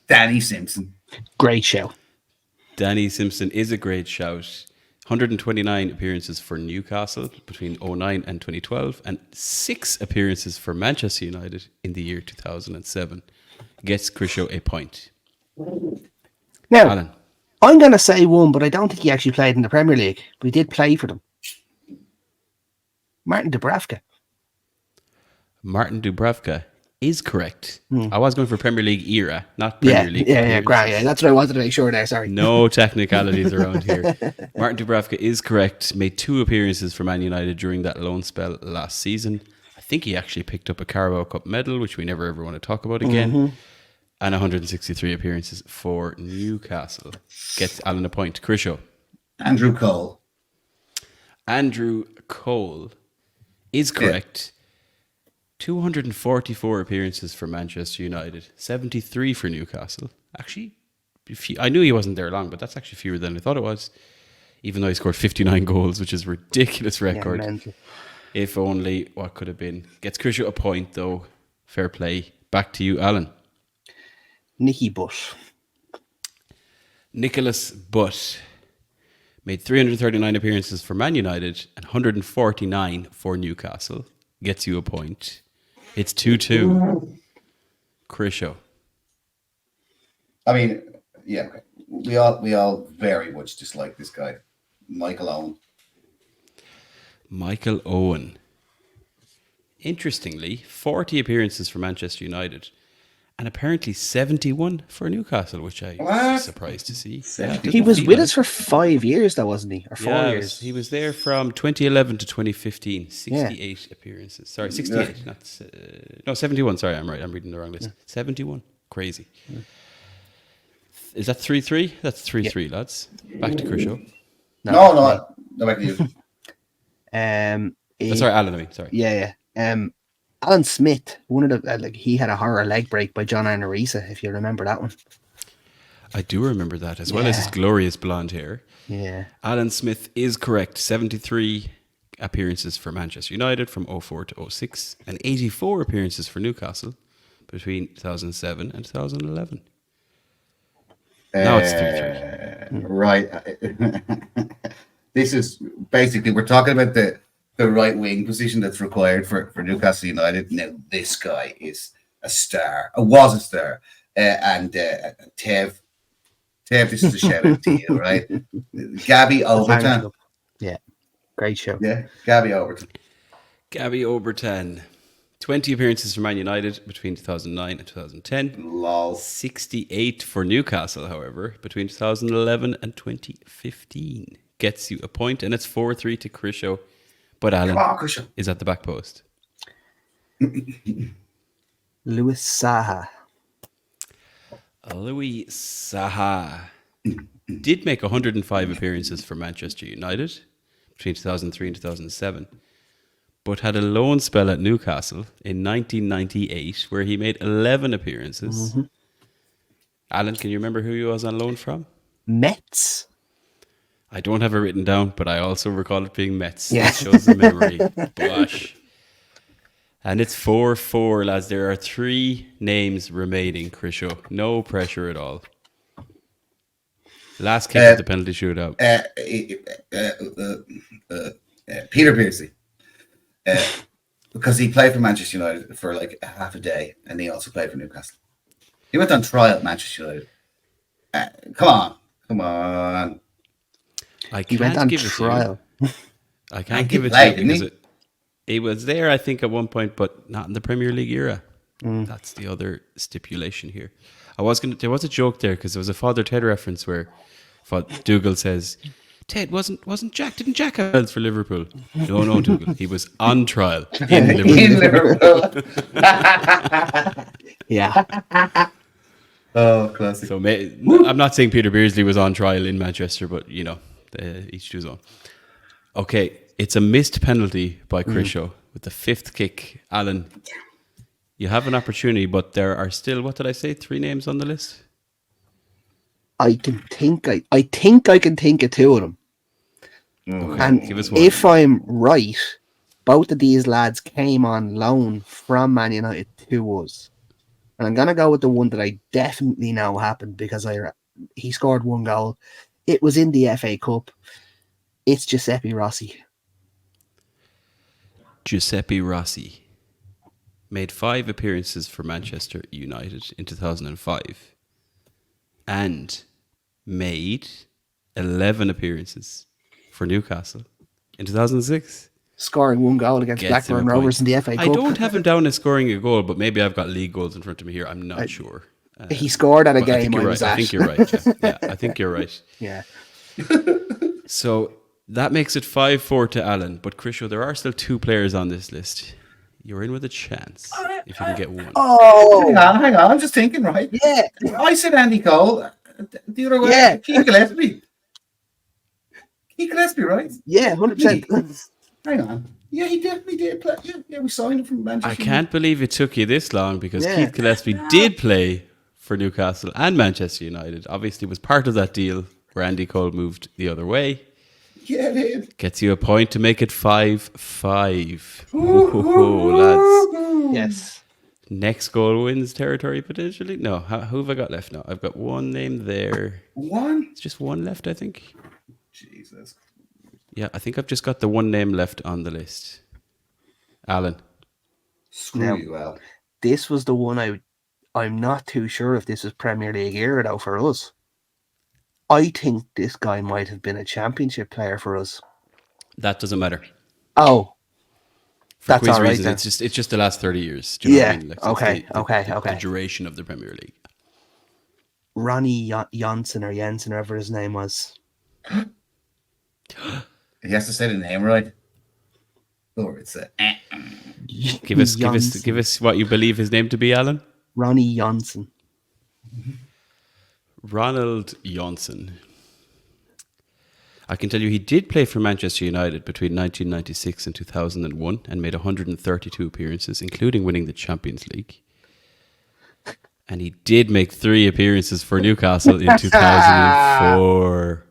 Danny Simpson. Great show. Danny Simpson is a great shout. 129 appearances for Newcastle between 2009 and 2012, and 6 appearances for Manchester United in the year 2007. Gets Krisho a point. Now, Alan. I'm going to say one, but I don't think he actually played in the Premier League. We did play for them. Martin Dubravka. Martin Dubravka is correct. I was going for Premier League era, not Premier League. Yeah, great. Yeah, that's what I wanted to make sure there. Sorry. No technicalities around here. Martin Dubravka is correct. Made 2 appearances for Man United during that loan spell last season. I think he actually picked up a Carabao Cup medal, which we never ever want to talk about again. And 163 appearances for Newcastle. Gets Alan a point. Krisho. Andrew Cole. Andrew Cole is correct. 244 appearances for Manchester United, 73 for Newcastle. Actually, I knew he wasn't there long, but that's actually fewer than I thought it was. Even though he scored 59 goals, which is a ridiculous record. Yeah, if only what could have been. Gets Krisho a point, though. Fair play. Back to you, Alan. Nicky Butt. Nicholas Butt made 339 appearances for Man United and 149 for Newcastle. Gets you a point. It's 2-2. Krisho. I mean, yeah, we all very much dislike this guy, Michael Owen. Michael Owen. Interestingly, 40 appearances for Manchester United and apparently 71 for Newcastle, which I was surprised to see. Yeah, he was with us for 5 years, though, wasn't he? Or 4 years? He was there from 2011 to 2015. 68 appearances. Sorry, 68. No, 71. Sorry, I'm right. I'm reading the wrong list. 71. Crazy. Is that 3-3? That's 3-3, lads. Back to Krisho. No, back to you. Sorry, Alan, I mean. Sorry. Yeah. Alan Smith, one of the he had a horror leg break by John Arnorisa, if you remember that one. I do remember that, as well as his glorious blonde hair. Yeah. Alan Smith is correct. 73 appearances for Manchester United from 04 to 06 and 84 appearances for Newcastle between 2007 and 2011. Now it's 3-3. Right. This is basically, we're talking about the right wing position that's required for Newcastle United. Now, this guy is a star. Was a star. And Tev, this is a shout out to you, right? Gabby Overton. Yeah, great show. Yeah, Gabby Overton. Gabby Overton. 20 appearances for Man United between 2009 and 2010. Lol. 68 for Newcastle, however, between 2011 and 2015. gets you a point, and it's 4-3 to Crisho. But Alan Come on, Christian. is at the back post. Louis Saha. Louis Saha did make 105 appearances for Manchester United between 2003 and 2007, but had a loan spell at Newcastle in 1998 where he made 11 appearances. Mm-hmm. Alan, can you remember who he was on loan from? Metz. I don't have it written down, but I also recall it being Metz. Yeah. It shows the memory. Gosh. And it's 4-4, lads. There are 3 names remaining, Crisho. No pressure at all. Last kick of the penalty shootout. Peter Beardsley. Because he played for Manchester United for like half a day, and he also played for Newcastle. He went on trial at Manchester United. Come on. He went on trial. I can't give it to you because it was there, I think, at one point, but not in the Premier League era. That's the other stipulation here. There was a joke there because there was a Father Ted reference where Dougal says, "Ted, didn't Jack have for Liverpool?" No, Dougal. He was on trial in Liverpool. Yeah. Oh, classic. So I'm not saying Peter Beardsley was on trial in Manchester, but each to his own. Okay, it's a missed penalty by Crisho with the 5th kick. Alan, you have an opportunity, but there are still, what did I say, 3 names on the list? I think I can think of 2 of them. Okay, And give us one. if I'm right, both of these lads came on loan from Man United to us. And I'm going to go with the one that I definitely know happened because he scored 1 goal. It was in the FA Cup. It's Giuseppe Rossi. Giuseppe Rossi made 5 appearances for Manchester United in 2005 and made 11 appearances for Newcastle in 2006. Scoring 1 goal against Blackburn Rovers in the FA Cup. I don't have him down as scoring a goal, but maybe I've got league goals in front of me here. I'm not sure. He scored at a game I was at. I think you're right. Yeah, I think you're right. Yeah. So that makes it 5-4 to Alan. But Crisho, there are still 2 players on this list. You're in with a chance if you can get one. Oh, Hang on. I'm just thinking, right? yeah. I said Andy Cole. The other way. Yeah. Keith Gillespie. Keith Gillespie, right? Yeah, 100%. Hang on. Yeah, he definitely did play. Yeah, we signed him from Manchester. I can't believe it took you this long because Yeah. Keith Gillespie did play for Newcastle and Manchester United. Obviously was part of that deal where Andy Cole moved the other way. Yeah, it did. Gets you a point to make it 5-5. Lads. Yes. Next goal wins territory potentially. No, who have I got left now? I've got one name there. One? It's just one left, I think. Jesus. Yeah, I think I've just got the one name left on the list. Alan. Screw you, Al. This was the one I'm not too sure if this was Premier League era though for us. I think this guy might have been a championship player for us. That doesn't matter. Oh. For That's quiz all right reasons, then. it's just the last 30 years. Do you know what I mean? Like, Okay, it's okay. The duration of the Premier League. Ronnie Janssen or whatever his name was. He has to say the name right. Or it's a. Give us what you believe his name to be, Alan. Ronnie Janssen. Ronald Janssen. I can tell you he did play for Manchester United between 1996 and 2001 and made 132 appearances, including winning the Champions League. And he did make 3 appearances for Newcastle in 2004.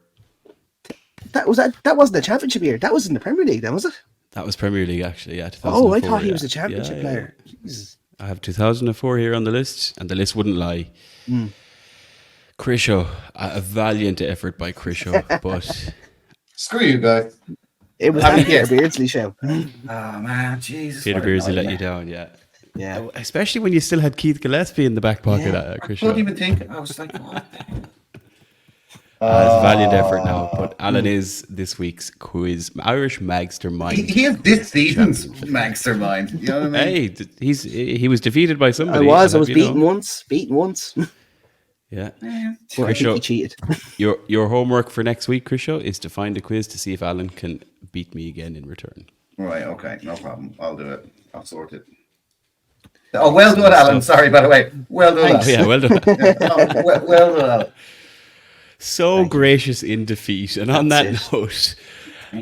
That wasn't the championship year. That was in the Premier League then, was it? That was Premier League, actually, yeah. 2004, Oh, I thought he yeah. was a championship player. Jesus. I have 2004 here on the list, and the list wouldn't lie. Crisho, a valiant effort by Crisho, but... Screw you, guys. It was that Peter Beardsley show. Oh, man, Jesus. Peter what a Beardsley let nightmare. you down, yeah. Yeah. Especially when you still had Keith Gillespie in the back pocket, I couldn't Crisho. even think. I was like, what the hell? It's a valiant effort now, but Alan is this week's quiz Irish Magster Mind. He is this season's mastermind. You know what I mean? Hey, he was defeated by somebody. I was I'll have you beaten know. once. Yeah, Yeah. Well, I think Krisho, he cheated. your homework for next week, Krisho, is to find a quiz to see if Alan can beat me again in return. Right, okay, no problem. I'll do it. I'll sort it. Oh, well done, Alan. stuff. Sorry, by the way. Well done, Oh, yeah, well done. well done, Alan. So Thank you. gracious in defeat. And on that That's note,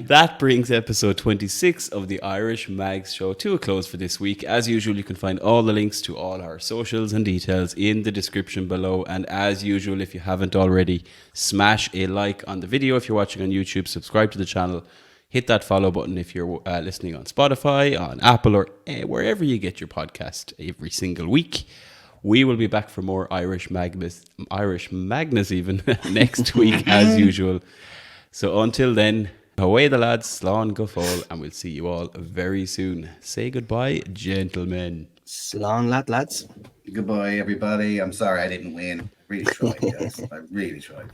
that brings episode 26 of the Irish Mags Show to a close for this week. As usual, you can find all the links to all our socials and details in the description below. And as usual, if you haven't already, smash a like on the video. If you're watching on YouTube, subscribe to the channel. Hit that follow button if you're listening on Spotify, on Apple, or wherever you get your podcast every single week. We will be back for more Irish Magnus even next week as usual. So until then, away the lads, slán go fóill, and we'll see you all very soon. Say goodbye, gentlemen. Slán, lads. Goodbye, everybody. I'm sorry I didn't win. I really tried, guys. I really tried.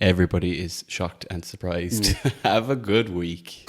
Everybody is shocked and surprised. Have a good week.